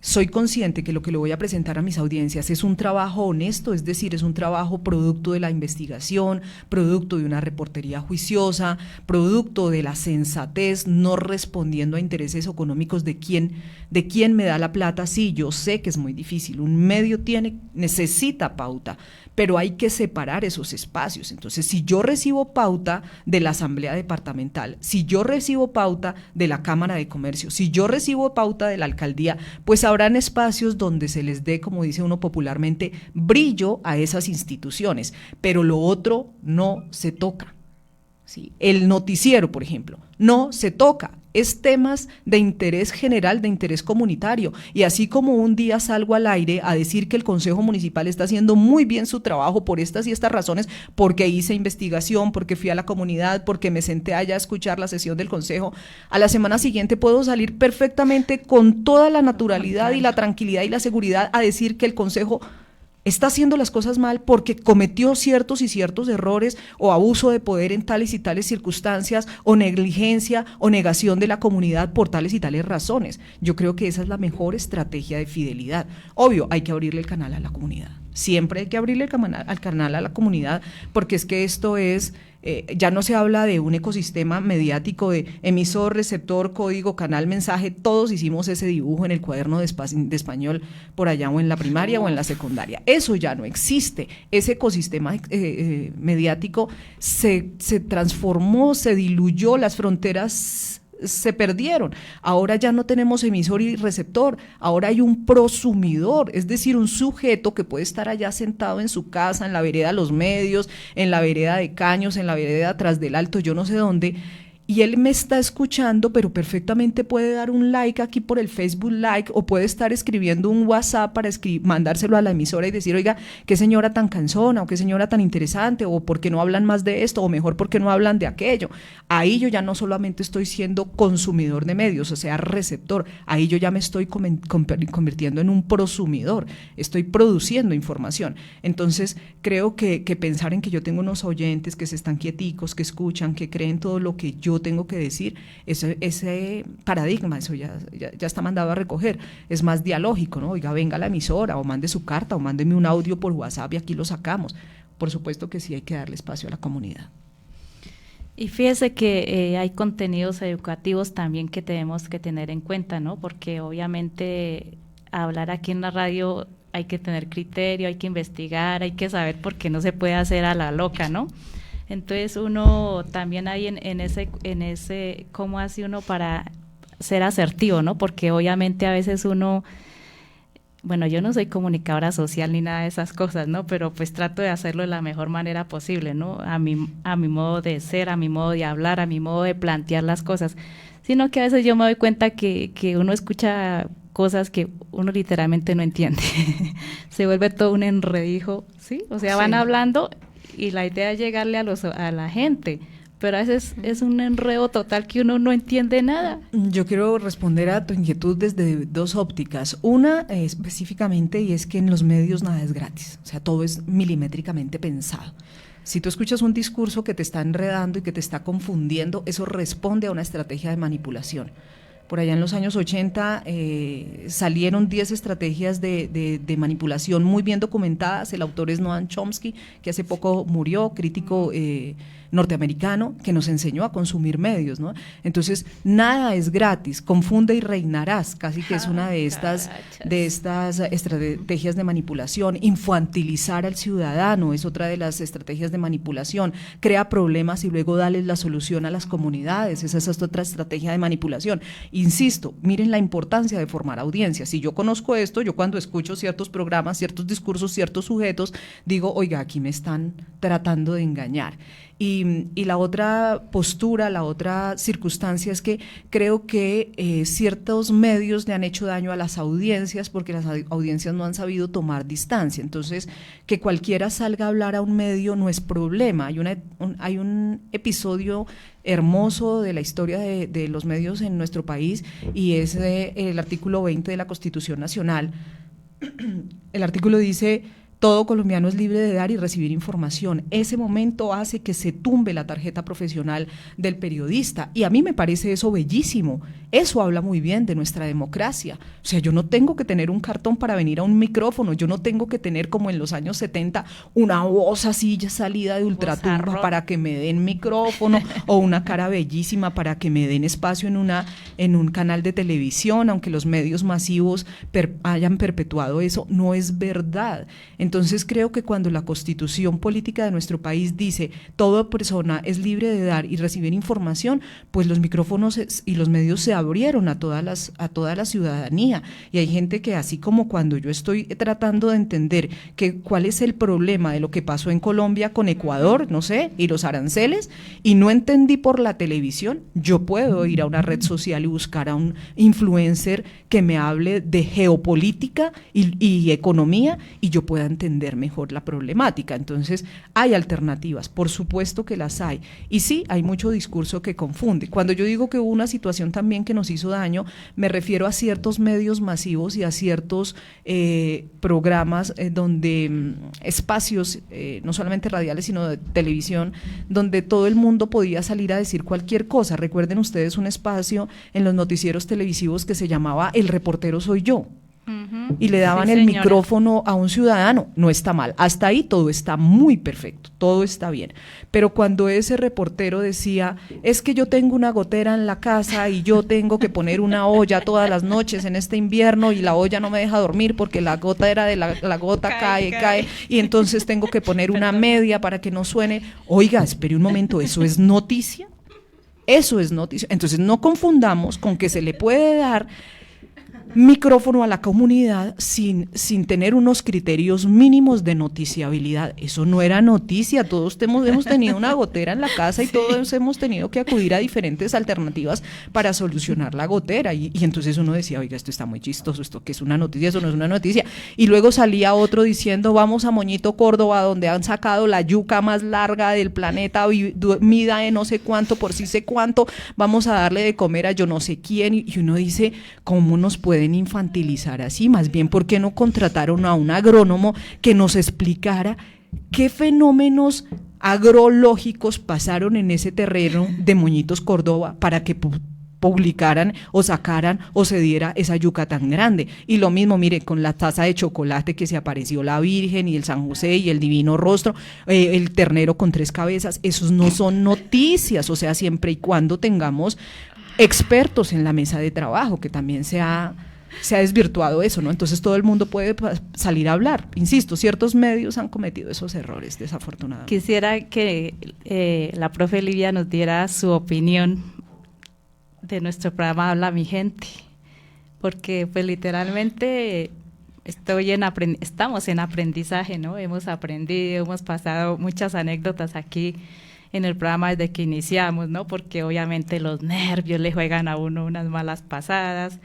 soy consciente que lo que le voy a presentar a mis audiencias es un trabajo honesto, es decir, es un trabajo producto de la investigación, producto de una reportería juiciosa, producto de la sensatez, no respondiendo a intereses económicos de quién me da la plata. Sí, yo sé que es muy difícil, un medio necesita pauta, pero hay que separar esos espacios. Entonces, si yo recibo pauta de la Asamblea Departamental, si yo recibo pauta de la Cámara de Comercio, si yo recibo pauta de la Alcaldía, pues habrán espacios donde se les dé, como dice uno popularmente, brillo a esas instituciones, pero lo otro no se toca. ¿Sí? El noticiero, por ejemplo, no se toca. Es temas de interés general, de interés comunitario, y así como un día salgo al aire a decir que el Consejo Municipal está haciendo muy bien su trabajo por estas y estas razones, porque hice investigación, porque fui a la comunidad, porque me senté allá a escuchar la sesión del Consejo, a la semana siguiente puedo salir perfectamente con toda la naturalidad y la tranquilidad y la seguridad a decir que el Consejo está haciendo las cosas mal porque cometió ciertos y ciertos errores o abuso de poder en tales y tales circunstancias o negligencia o negación de la comunidad por tales y tales razones. Yo creo que esa es la mejor estrategia de fidelidad. Obvio, hay que abrirle el canal a la comunidad. Siempre hay que abrirle el canal a la comunidad, porque es que esto es, ya no se habla de un ecosistema mediático de emisor, receptor, código, canal, mensaje. Todos hicimos ese dibujo en el cuaderno de español por allá, o en la primaria o en la secundaria. Eso ya no existe. Ese ecosistema mediático se transformó, se diluyó, las fronteras se perdieron. Ahora ya no tenemos emisor y receptor, ahora hay un prosumidor, es decir, un sujeto que puede estar allá sentado en su casa, en la vereda Los Medios, en la vereda de Caños, en la vereda Tras del Alto, yo no sé dónde, y él me está escuchando, pero perfectamente puede dar un like aquí por el Facebook Like, o puede estar escribiendo un WhatsApp para mandárselo a la emisora y decir, oiga, qué señora tan cansona, o qué señora tan interesante, o por qué no hablan más de esto, o mejor, por qué no hablan de aquello. Ahí yo ya no solamente estoy siendo consumidor de medios, o sea, receptor, ahí yo ya me estoy convirtiendo en un prosumidor, estoy produciendo información. Entonces, creo que pensar en que yo tengo unos oyentes que se están quieticos, que escuchan, que creen todo lo que yo tengo que decir, ese paradigma, eso ya está mandado a recoger, es más dialógico, ¿no? Oiga, venga a la emisora, o mande su carta, o mándeme un audio por WhatsApp y aquí lo sacamos. Por supuesto que sí hay que darle espacio a la comunidad. Y fíjese que hay contenidos educativos también que tenemos que tener en cuenta, ¿no? Porque obviamente hablar aquí en la radio hay que tener criterio, hay que investigar, hay que saber por qué no se puede hacer a la loca, ¿no? Entonces uno también hay en ese cómo hace uno para ser asertivo, ¿no? Porque obviamente a veces uno, bueno, yo no soy comunicadora social ni nada de esas cosas, ¿no? Pero pues trato de hacerlo de la mejor manera posible, ¿no? A mi modo de ser, a mi modo de hablar, a mi modo de plantear las cosas. Sino que a veces yo me doy cuenta que uno escucha cosas que uno literalmente no entiende. Se vuelve todo un enredijo, ¿sí? O sea, van hablando y la idea es llegarle a la gente, pero a veces es un enredo total que uno no entiende nada. Yo quiero responder a tu inquietud desde dos ópticas. Una específicamente, y es que en los medios nada es gratis, o sea, todo es milimétricamente pensado. Si tú escuchas un discurso que te está enredando y que te está confundiendo, eso responde a una estrategia de manipulación. Por allá en los años 80 salieron 10 estrategias de manipulación muy bien documentadas. El autor es Noam Chomsky, que hace poco murió, crítico norteamericano, que nos enseñó a consumir medios, ¿no? Entonces, nada es gratis, confunde y reinarás, casi que es una de estas estrategias de manipulación. Infantilizar al ciudadano es otra de las estrategias de manipulación. Crea problemas y luego dale la solución a las comunidades, esa es otra estrategia de manipulación. Insisto, miren la importancia de formar audiencias. Si yo conozco esto, yo cuando escucho ciertos programas, ciertos discursos, ciertos sujetos, digo, oiga, aquí me están tratando de engañar. Y la otra postura, la otra circunstancia es que creo que ciertos medios le han hecho daño a las audiencias porque las audiencias no han sabido tomar distancia. Entonces, que cualquiera salga a hablar a un medio no es problema. Hay un episodio hermoso de la historia de los medios en nuestro país y es el artículo 20 de la Constitución Nacional. El artículo dice: todo colombiano es libre de dar y recibir información. Ese momento hace que se tumbe la tarjeta profesional del periodista y a mí me parece eso bellísimo. Eso habla muy bien de nuestra democracia. O sea, yo no tengo que tener un cartón para venir a un micrófono, yo no tengo que tener como en los años 70 una voz así ya salida de ultratumba para que me den micrófono o una cara bellísima para que me den espacio en un canal de televisión, aunque los medios masivos hayan perpetuado eso. No es verdad. Entonces creo que cuando la Constitución política de nuestro país dice toda persona es libre de dar y recibir información, pues los micrófonos y los medios se abrieron a toda la ciudadanía. Y hay gente que, así como cuando yo estoy tratando de entender cuál es el problema de lo que pasó en Colombia con Ecuador, no sé, y los aranceles, y no entendí por la televisión, yo puedo ir a una red social y buscar a un influencer que me hable de geopolítica y economía y yo pueda entender mejor la problemática. Entonces, hay alternativas, por supuesto que las hay. Y sí, hay mucho discurso que confunde. Cuando yo digo que hubo una situación también que nos hizo daño, me refiero a ciertos medios masivos y a ciertos programas donde espacios, no solamente radiales, sino de televisión, donde todo el mundo podía salir a decir cualquier cosa. Recuerden ustedes un espacio en los noticieros televisivos que se llamaba El reportero soy yo. Y le daban el micrófono a un ciudadano. No está mal, hasta ahí todo está muy perfecto, todo está bien, pero cuando ese reportero decía, es que yo tengo una gotera en la casa y yo tengo que poner una olla todas las noches en este invierno y la olla no me deja dormir porque la gotera de la gota cae y entonces tengo que poner una media para que no suene. Oiga, espere un momento, ¿eso es noticia? Eso es noticia. Entonces no confundamos con que se le puede dar micrófono a la comunidad sin tener unos criterios mínimos de noticiabilidad. Eso no era noticia, todos hemos tenido una gotera en la casa y todos hemos tenido que acudir a diferentes alternativas para solucionar la gotera, y entonces uno decía, oiga, esto está muy chistoso, esto que es una noticia, eso no es una noticia, y luego salía otro diciendo, vamos a Moñito, Córdoba, donde han sacado la yuca más larga del planeta, mida de no sé cuánto por sí sé cuánto, vamos a darle de comer a yo no sé quién, y uno dice, ¿cómo nos pueden infantilizar así? Más bien, ¿por qué no contrataron a un agrónomo que nos explicara qué fenómenos agrológicos pasaron en ese terreno de Moñitos, Córdoba, para que publicaran o sacaran o se diera esa yuca tan grande? Y lo mismo, mire, con la taza de chocolate que se apareció la Virgen y el San José y el Divino Rostro, el ternero con 3 cabezas, esos no son noticias, o sea, siempre y cuando tengamos expertos en la mesa de trabajo, que también se ha desvirtuado eso, ¿no? Entonces todo el mundo puede salir a hablar. Insisto, ciertos medios han cometido esos errores, desafortunadamente. Quisiera que la profe Livia nos diera su opinión de nuestro programa Habla mi gente, porque pues literalmente estamos en aprendizaje, ¿no? Hemos aprendido, hemos pasado muchas anécdotas aquí en el programa desde que iniciamos, ¿no? Porque obviamente los nervios le juegan a uno unas malas pasadas,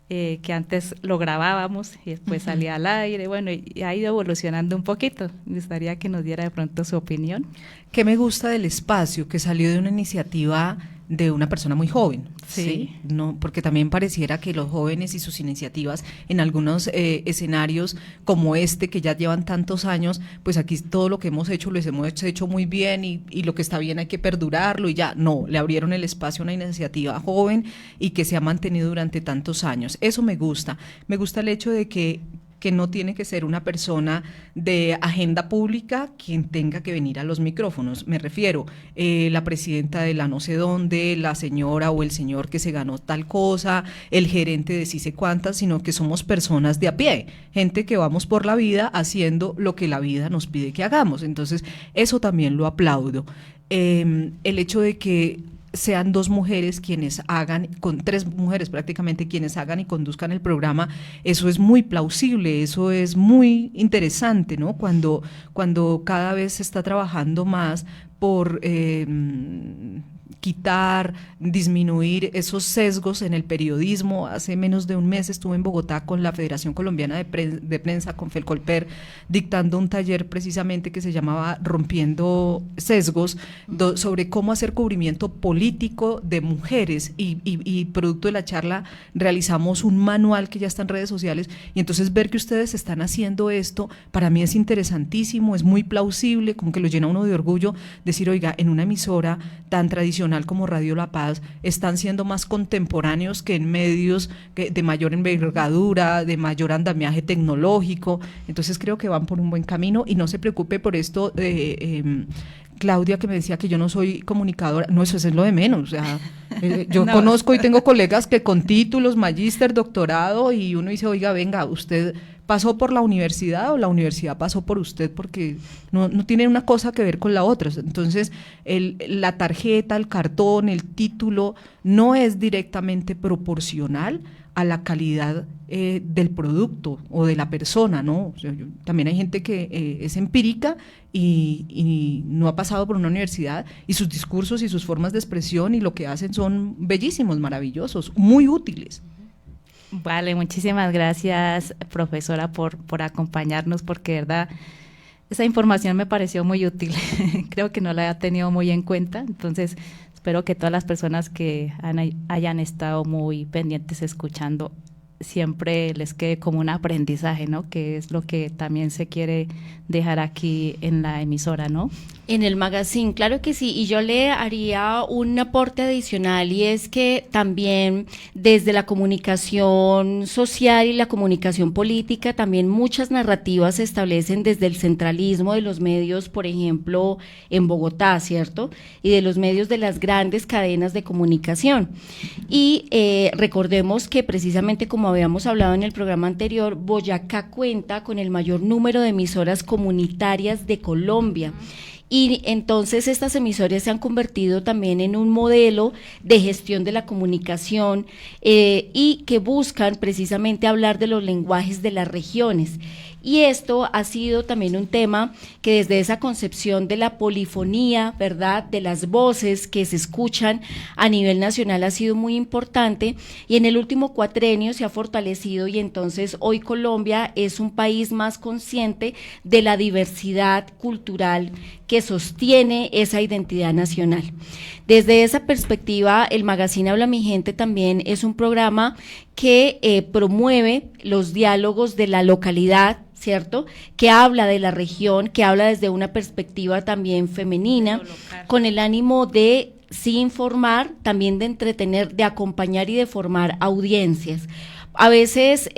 que antes lo grabábamos y después salía al aire, bueno, y ha ido evolucionando un poquito. Me gustaría que nos diera de pronto su opinión. ¿Qué me gusta del espacio? Que salió de una iniciativa de una persona muy joven, ¿sí? No, porque también pareciera que los jóvenes y sus iniciativas en algunos escenarios como este, que ya llevan tantos años, pues aquí todo lo que hemos hecho lo hemos hecho muy bien y lo que está bien hay que perdurarlo y ya. No, le abrieron el espacio a una iniciativa joven y que se ha mantenido durante tantos años. Eso me gusta. Me gusta el hecho de que no tiene que ser una persona de agenda pública quien tenga que venir a los micrófonos. Me refiero, la presidenta de la no sé dónde, la señora o el señor que se ganó tal cosa, el gerente de sí sé cuántas, sino que somos personas de a pie, gente que vamos por la vida haciendo lo que la vida nos pide que hagamos. Entonces, eso también lo aplaudo. El hecho de que sean 2 mujeres quienes hagan, con 3 mujeres prácticamente quienes hagan y conduzcan el programa, eso es muy plausible, eso es muy interesante, ¿no? Cuando cada vez se está trabajando más por quitar, disminuir esos sesgos en el periodismo. Hace menos de un mes estuve en Bogotá con la Federación Colombiana de Prensa, con Felcolper, dictando un taller precisamente que se llamaba Rompiendo Sesgos, sobre cómo hacer cubrimiento político de mujeres, y producto de la charla realizamos un manual que ya está en redes sociales, y entonces ver que ustedes están haciendo esto, para mí es interesantísimo, es muy plausible, como que lo llena uno de orgullo, decir, oiga, en una emisora tan tradicional como Radio La Paz están siendo más contemporáneos que en medios de mayor envergadura, de mayor andamiaje tecnológico. Entonces creo que van por un buen camino, y no se preocupe por esto Claudia, que me decía que yo no soy comunicadora. No, eso es lo de menos. O sea, yo no. Conozco y tengo colegas que con títulos, magíster, doctorado, y uno dice, oiga, venga, usted pasó por la universidad o la universidad pasó por usted, porque no tiene una cosa que ver con la otra. Entonces, la tarjeta, el cartón, el título no es directamente proporcional a la calidad del producto o de la persona, ¿no? O sea, también hay gente que es empírica y no ha pasado por una universidad, y sus discursos y sus formas de expresión y lo que hacen son bellísimos, maravillosos, muy útiles. Vale, muchísimas gracias, profesora, por acompañarnos, porque de verdad esa información me pareció muy útil. Creo que no la había tenido muy en cuenta, entonces espero que todas las personas que hayan estado muy pendientes escuchando siempre les quede como un aprendizaje, ¿no? Que es lo que también se quiere dejar aquí en la emisora, ¿no? En el magazine, claro que sí, y yo le haría un aporte adicional, y es que también desde la comunicación social y la comunicación política, también muchas narrativas se establecen desde el centralismo de los medios, por ejemplo, en Bogotá, ¿cierto? Y de los medios de las grandes cadenas de comunicación. Y recordemos que precisamente, como habíamos hablado en el programa anterior, Boyacá cuenta con el mayor número de emisoras comunitarias de Colombia. y entonces estas emisoras se han convertido también en un modelo de gestión de la comunicación y que buscan precisamente hablar de los lenguajes de las regiones. Y esto ha sido también un tema que desde esa concepción de la polifonía, ¿verdad?, de las voces que se escuchan a nivel nacional ha sido muy importante, y en el último cuatrenio se ha fortalecido, y entonces hoy Colombia es un país más consciente de la diversidad cultural que sostiene esa identidad nacional. Desde esa perspectiva, el Magazine Habla Mi Gente también es un programa que promueve los diálogos de la localidad, ¿cierto?, que habla de la región, que habla desde una perspectiva también femenina, con el ánimo de sí informar, también de entretener, de acompañar y de formar audiencias. A veces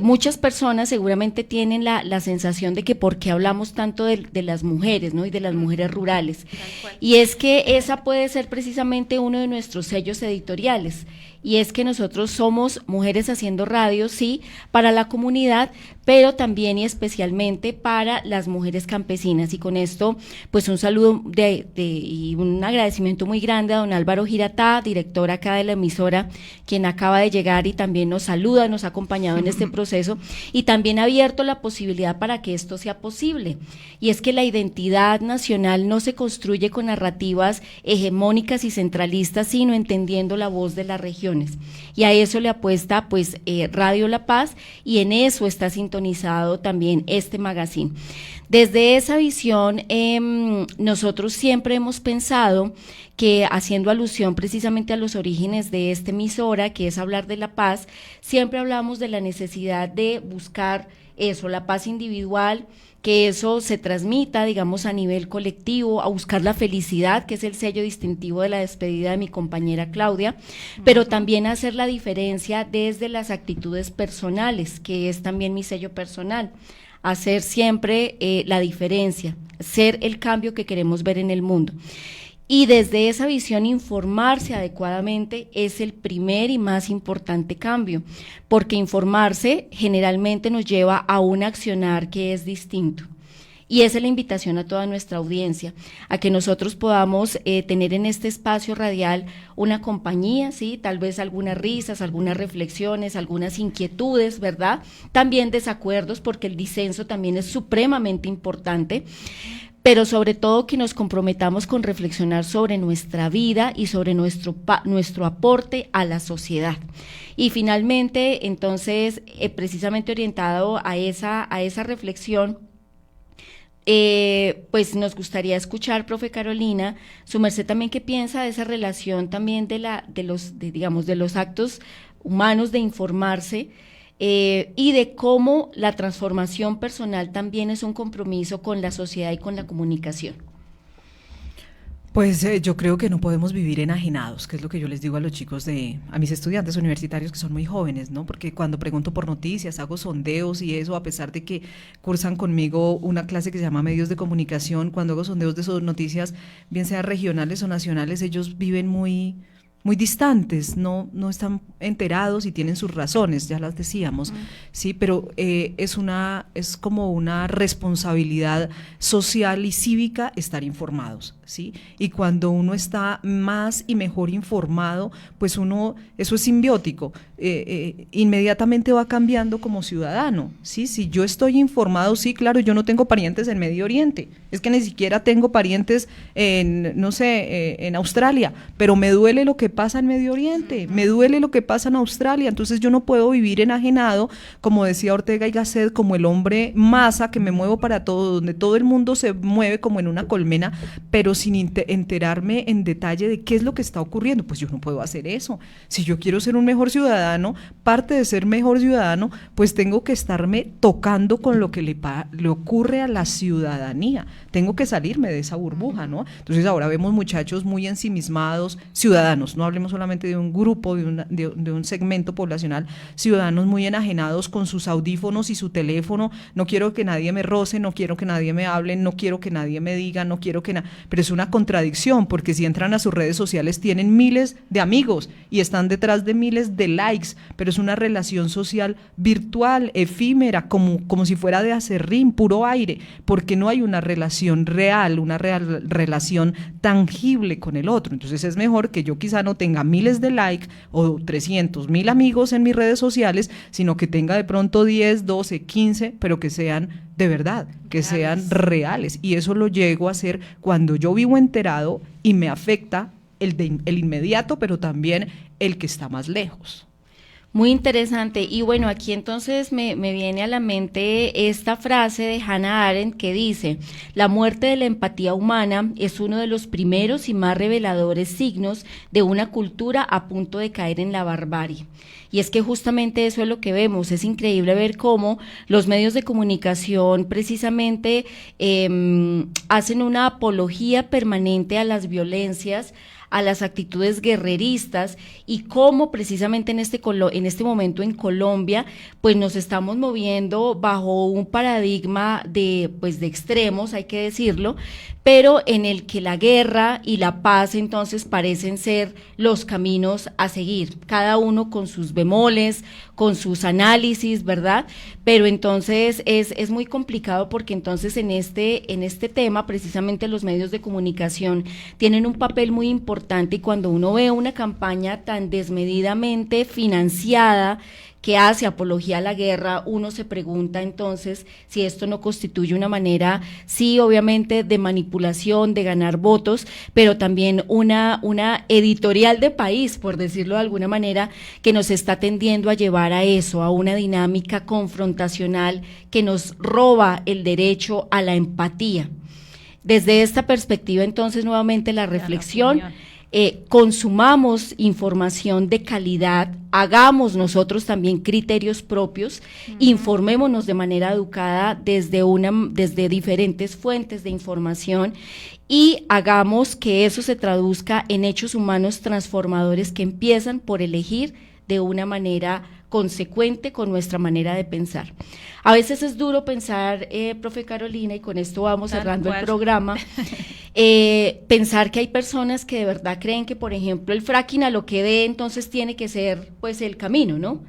muchas personas seguramente tienen la sensación de que por qué hablamos tanto de las mujeres, ¿no?, y de las mujeres rurales, y es que esa puede ser precisamente uno de nuestros sellos editoriales, y es que nosotros somos mujeres haciendo radio, sí, para la comunidad, pero también y especialmente para las mujeres campesinas. Y con esto, pues un saludo y un agradecimiento muy grande a don Álvaro Giratá, director acá de la emisora, quien acaba de llegar y también nos saluda, nos ha acompañado en este proceso, y también ha abierto la posibilidad para que esto sea posible. Y es que la identidad nacional no se construye con narrativas hegemónicas y centralistas, sino entendiendo la voz de las regiones. Y a eso le apuesta pues Radio La Paz, y en eso está sintonizado también este magazine. Desde esa visión, nosotros siempre hemos pensado que, haciendo alusión precisamente a los orígenes de esta emisora, que es hablar de la paz, siempre hablamos de la necesidad de buscar eso, la paz individual, que eso se transmita, digamos, a nivel colectivo, a buscar la felicidad, que es el sello distintivo de la despedida de mi compañera Claudia, pero también hacer la diferencia desde las actitudes personales, que es también mi sello personal, hacer siempre la diferencia, ser el cambio que queremos ver en el mundo. Y desde esa visión, informarse adecuadamente es el primer y más importante cambio, porque informarse generalmente nos lleva a un accionar que es distinto. Y esa es la invitación a toda nuestra audiencia, a que nosotros podamos tener en este espacio radial una compañía, ¿sí?, tal vez algunas risas, algunas reflexiones, algunas inquietudes, ¿verdad?, también desacuerdos, porque el disenso también es supremamente importante, pero sobre todo que nos comprometamos con reflexionar sobre nuestra vida y sobre nuestro aporte a la sociedad. Y finalmente, entonces, precisamente orientado a esa reflexión, pues nos gustaría escuchar, profe Carolina, su merced también qué piensa de esa relación también de los actos humanos de informarse, y de cómo la transformación personal también es un compromiso con la sociedad y con la comunicación. Pues yo creo que no podemos vivir enajenados, que es lo que yo les digo a los chicos, a mis estudiantes universitarios que son muy jóvenes, ¿no? Porque cuando pregunto por noticias, hago sondeos y eso, a pesar de que cursan conmigo una clase que se llama Medios de Comunicación, cuando hago sondeos de sus noticias, bien sean regionales o nacionales, ellos viven muy distantes, no están enterados y tienen sus razones, ya las decíamos, sí, pero es como una responsabilidad social y cívica estar informados, sí, y cuando uno está más y mejor informado, pues eso es simbiótico, inmediatamente va cambiando como ciudadano, sí, si yo estoy informado, sí, claro, yo no tengo parientes en Medio Oriente, es que ni siquiera tengo parientes en Australia, pero me duele lo que pasa en Medio Oriente, me duele lo que pasa en Australia, entonces yo no puedo vivir enajenado, como decía Ortega y Gasset, como el hombre masa que me muevo para todo, donde todo el mundo se mueve como en una colmena, pero sin enterarme en detalle de qué es lo que está ocurriendo. Pues yo no puedo hacer eso. Si yo quiero ser un mejor ciudadano, parte de ser mejor ciudadano, pues tengo que estarme tocando con lo que le ocurre a la ciudadanía, tengo que salirme de esa burbuja, ¿no? Entonces ahora vemos muchachos muy ensimismados, ciudadanos, no hablemos solamente de un grupo, de un segmento poblacional, ciudadanos muy enajenados con sus audífonos y su teléfono, no quiero que nadie me roce, no quiero que nadie me hable, no quiero que nadie me diga, no quiero que pero es una contradicción, porque si entran a sus redes sociales tienen miles de amigos y están detrás de miles de likes, pero es una relación social virtual, efímera, como si fuera de acerrín, puro aire, porque no hay una relación relación real, una relación tangible con el otro. Entonces es mejor que yo quizá no tenga miles de likes o 300,000 amigos en mis redes sociales, sino que tenga de pronto 10, 12, 15, pero que sean de verdad, que sean reales. Y eso lo llego a hacer cuando yo vivo enterado y me afecta el inmediato, pero también el que está más lejos. Muy interesante. Y bueno, aquí entonces me viene a la mente esta frase de Hannah Arendt que dice: la muerte de la empatía humana es uno de los primeros y más reveladores signos de una cultura a punto de caer en la barbarie. Y es que justamente eso es lo que vemos. Es increíble ver cómo los medios de comunicación precisamente hacen una apología permanente a las violencias, a las actitudes guerreristas, y cómo precisamente en este momento en Colombia pues nos estamos moviendo bajo un paradigma de extremos, hay que decirlo, pero en el que la guerra y la paz entonces parecen ser los caminos a seguir, cada uno con sus bemoles, con sus análisis, ¿verdad? Pero entonces es muy complicado, porque entonces en este tema precisamente los medios de comunicación tienen un papel muy importante, y cuando uno ve una campaña tan desmedidamente financiada que hace apología a la guerra, uno se pregunta entonces si esto no constituye una manera, sí, obviamente, de manipulación, de ganar votos, pero también una editorial de país, por decirlo de alguna manera, que nos está tendiendo a llevar a eso, a una dinámica confrontacional que nos roba el derecho a la empatía. Desde esta perspectiva, entonces, nuevamente la reflexión: consumamos información de calidad, hagamos nosotros también criterios propios, informémonos de manera educada desde diferentes fuentes de información, y hagamos que eso se traduzca en hechos humanos transformadores que empiezan por elegir de una manera consecuente con nuestra manera de pensar. A veces es duro pensar, profe Carolina, y con esto vamos cerrando el programa, pensar que hay personas que de verdad creen que, por ejemplo, el fracking a lo que dé, entonces tiene que ser pues el camino, ¿no?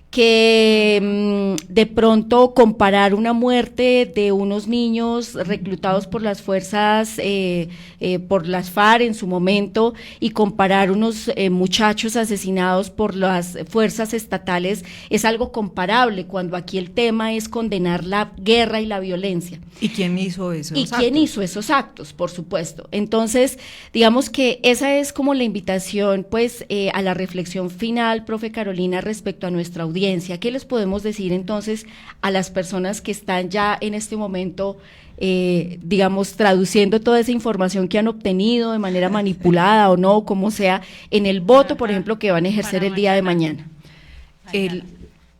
Que de pronto comparar una muerte de unos niños reclutados por las fuerzas, por las FARC en su momento, y comparar unos muchachos asesinados por las fuerzas estatales es algo comparable, cuando aquí el tema es condenar la guerra y la violencia. ¿Y quién hizo eso? ¿Y quién hizo esos actos? Por supuesto. Entonces, digamos que esa es como la invitación, pues, a la reflexión final, profe Carolina, respecto a nuestra audiencia. ¿Qué les podemos decir entonces a las personas que están ya en este momento, digamos, traduciendo toda esa información que han obtenido de manera manipulada o no, como sea, en el voto, por ejemplo, que van a ejercer el día de mañana?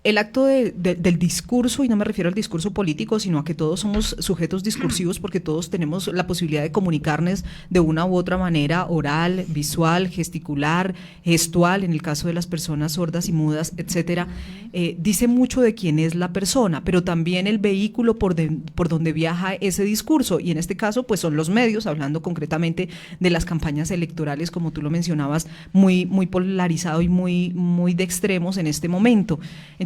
El acto del discurso, y no me refiero al discurso político, sino a que todos somos sujetos discursivos, porque todos tenemos la posibilidad de comunicarnos de una u otra manera, oral, visual, gesticular, gestual, en el caso de las personas sordas y mudas, etcétera. Dice mucho de quién es la persona, pero también el vehículo por donde viaja ese discurso, y en este caso pues son los medios, hablando concretamente de las campañas electorales, como tú lo mencionabas, muy polarizado y muy de extremos en este momento.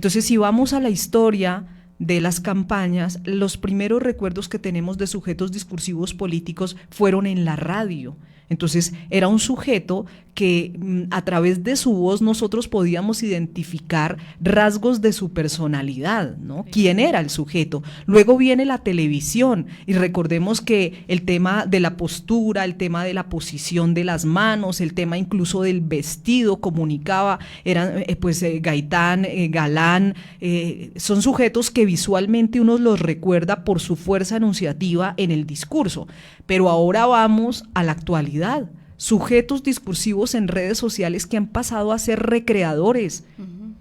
Entonces, si vamos a la historia de las campañas, los primeros recuerdos que tenemos de sujetos discursivos políticos fueron en la radio. Entonces, era un sujeto que a través de su voz nosotros podíamos identificar rasgos de su personalidad, ¿no? ¿Quién era el sujeto? Luego viene la televisión, y recordemos que el tema de la postura, el tema de la posición de las manos, el tema incluso del vestido comunicaba, eran Gaitán, Galán, son sujetos que visualmente uno los recuerda por su fuerza enunciativa en el discurso. Pero ahora vamos a la actualidad. Sujetos discursivos en redes sociales que han pasado a ser recreadores,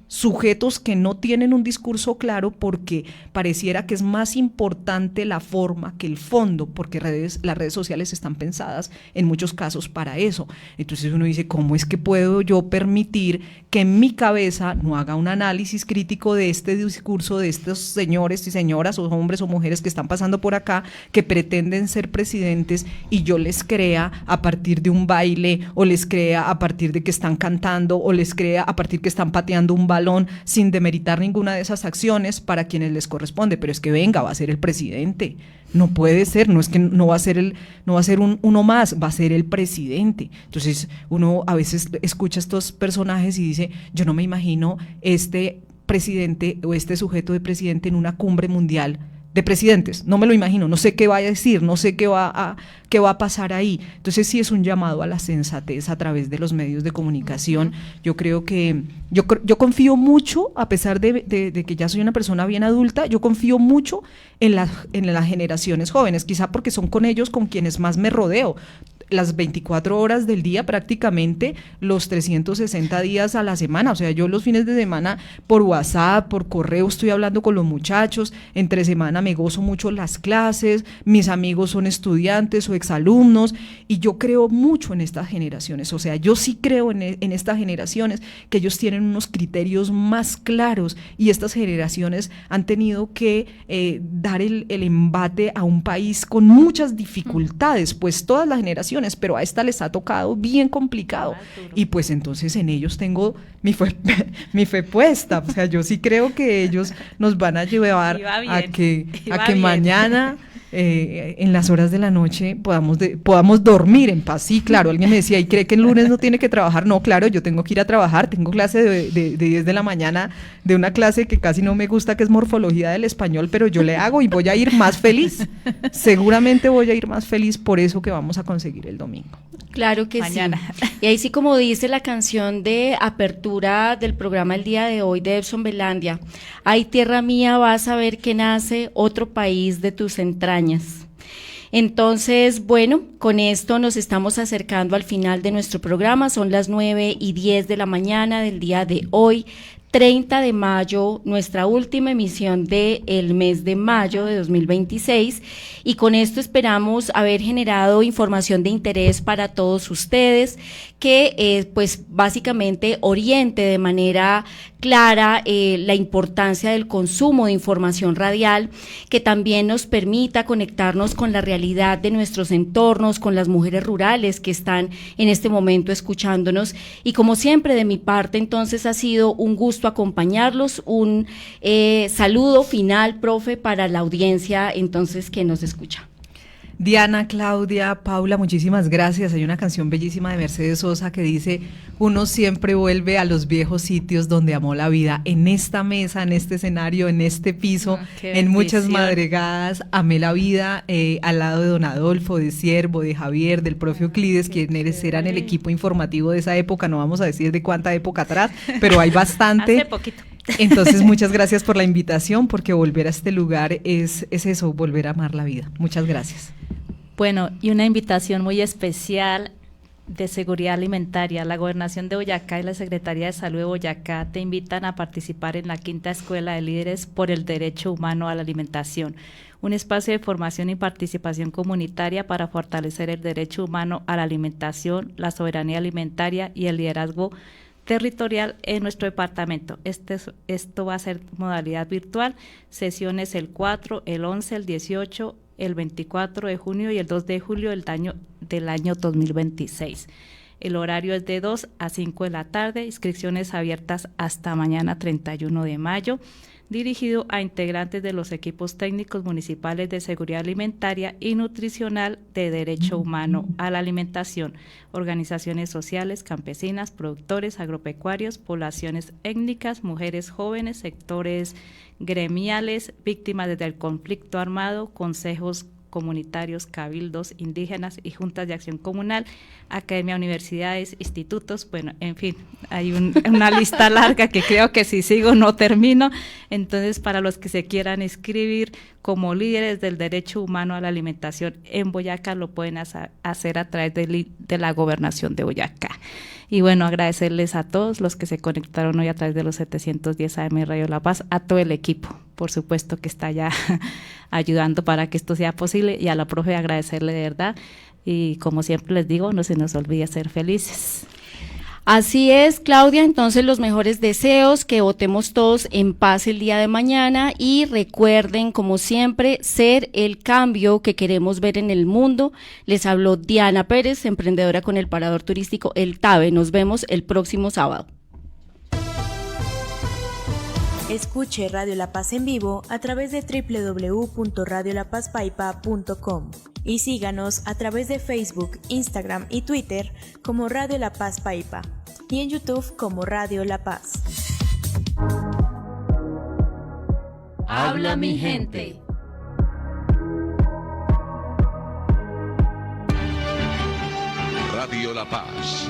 sujetos que no tienen un discurso claro, porque pareciera que es más importante la forma que el fondo, porque las redes sociales están pensadas en muchos casos para eso. Entonces uno dice, ¿cómo es que puedo yo permitir que en mi cabeza no haga un análisis crítico de este discurso de estos señores y señoras, o hombres o mujeres que están pasando por acá, que pretenden ser presidentes, y yo les crea a partir de un baile, o les crea a partir de que están cantando, o les crea a partir que están pateando un balón, sin demeritar ninguna de esas acciones para quienes les corresponde? Pero es que venga, va a ser el presidente, No puede ser, no es que no va a ser uno más, va a ser el presidente. Entonces uno a veces escucha a estos personajes y dice, yo no me imagino este presidente o este sujeto de presidente en una cumbre mundial de presidentes, no me lo imagino, no sé qué va a decir, no sé qué va a pasar ahí. Entonces sí es un llamado a la sensatez a través de los medios de comunicación. Yo creo que, yo confío mucho, a pesar de que ya soy una persona bien adulta, yo confío mucho en las generaciones jóvenes, quizá porque son con ellos con quienes más me rodeo. Las 24 horas del día prácticamente, los 360 días a la semana, o sea, yo los fines de semana por WhatsApp, por correo estoy hablando con los muchachos, entre semana me gozo mucho las clases, mis amigos son estudiantes o exalumnos, y yo creo mucho en estas generaciones, o sea, yo sí creo en estas generaciones, que ellos tienen unos criterios más claros, y estas generaciones han tenido que dar el embate a un país con muchas dificultades, pues todas las generaciones, pero a esta les ha tocado bien complicado, y pues entonces en ellos tengo mi fe puesta, o sea, yo sí creo que ellos nos van a llevar a que mañana en las horas de la noche podamos dormir en paz. Sí, claro, alguien me decía, ¿y cree que el lunes no tiene que trabajar? No, claro, yo tengo que ir a trabajar, tengo clase de 10 de la mañana, de una clase que casi no me gusta, que es morfología del español, pero yo le hago y voy a ir más feliz, seguramente voy a ir más feliz por eso que vamos a conseguir el domingo. Claro que mañana. Sí. Y ahí sí, como dice la canción de apertura del programa el día de hoy de Edson Belandia, ay, tierra mía, vas a ver que nace otro país de tus entrañas. Entonces, bueno, con esto nos estamos acercando al final de nuestro programa, son las 9:10 de la mañana del día de hoy, 30 de mayo, nuestra última emisión del mes de mayo de 2026, y con esto esperamos haber generado información de interés para todos ustedes, que pues básicamente oriente de manera clara la importancia del consumo de información radial, que también nos permita conectarnos con la realidad de nuestros entornos, con las mujeres rurales que están en este momento escuchándonos, y como siempre de mi parte entonces ha sido un gusto acompañarlos, un saludo final, profe, para la audiencia entonces que nos escucha. Diana, Claudia, Paula, muchísimas gracias. Hay una canción bellísima de Mercedes Sosa que dice, uno siempre vuelve a los viejos sitios donde amó la vida. En esta mesa, en este escenario, en este piso, en muchas madrugadas, amé la vida, al lado de don Adolfo, de Siervo, de Javier, del profe Euclides, quienes eran el equipo informativo de esa época, no vamos a decir de cuánta época atrás, pero hay bastante. Hace poquito. Entonces, muchas gracias por la invitación, porque volver a este lugar es eso, volver a amar la vida. Muchas gracias. Bueno, y una invitación muy especial de seguridad alimentaria. La Gobernación de Boyacá y la Secretaría de Salud de Boyacá te invitan a participar en la 5ª Escuela de Líderes por el Derecho Humano a la Alimentación, un espacio de formación y participación comunitaria para fortalecer el derecho humano a la alimentación, la soberanía alimentaria y el liderazgo territorial en nuestro departamento. Esto va a ser modalidad virtual, sesiones el 4, el 11, el 18, el 24 de junio y el 2 de julio del año 2026. El horario es de 2 a 5 de la tarde, inscripciones abiertas hasta mañana 31 de mayo, dirigido a integrantes de los equipos técnicos municipales de seguridad alimentaria y nutricional de derecho humano a la alimentación, organizaciones sociales, campesinas, productores, agropecuarios, poblaciones étnicas, mujeres jóvenes, sectores gremiales, víctimas del conflicto armado, consejos comunitarios, cabildos indígenas y juntas de acción comunal, academia, universidades, institutos, bueno, en fin, hay una lista larga que creo que si sigo no termino. Entonces, para los que se quieran inscribir como líderes del derecho humano a la alimentación en Boyacá, lo pueden hacer a través de la Gobernación de Boyacá. Y bueno, agradecerles a todos los que se conectaron hoy a través de los 710 AM Radio La Paz, a todo el equipo, por supuesto, que está ya ayudando para que esto sea posible, y a la profe agradecerle de verdad, y como siempre les digo, no se nos olvide ser felices. Así es, Claudia, entonces los mejores deseos, que votemos todos en paz el día de mañana, y recuerden, como siempre, ser el cambio que queremos ver en el mundo. Les habló Diana Pérez, emprendedora con el Parador Turístico El Tabe. Nos vemos el próximo sábado. Escuche Radio La Paz en vivo a través de www.radiolapazpaipa.com y síganos a través de Facebook, Instagram y Twitter como Radio La Paz Paipa y en YouTube como Radio La Paz. Habla mi gente. Radio La Paz,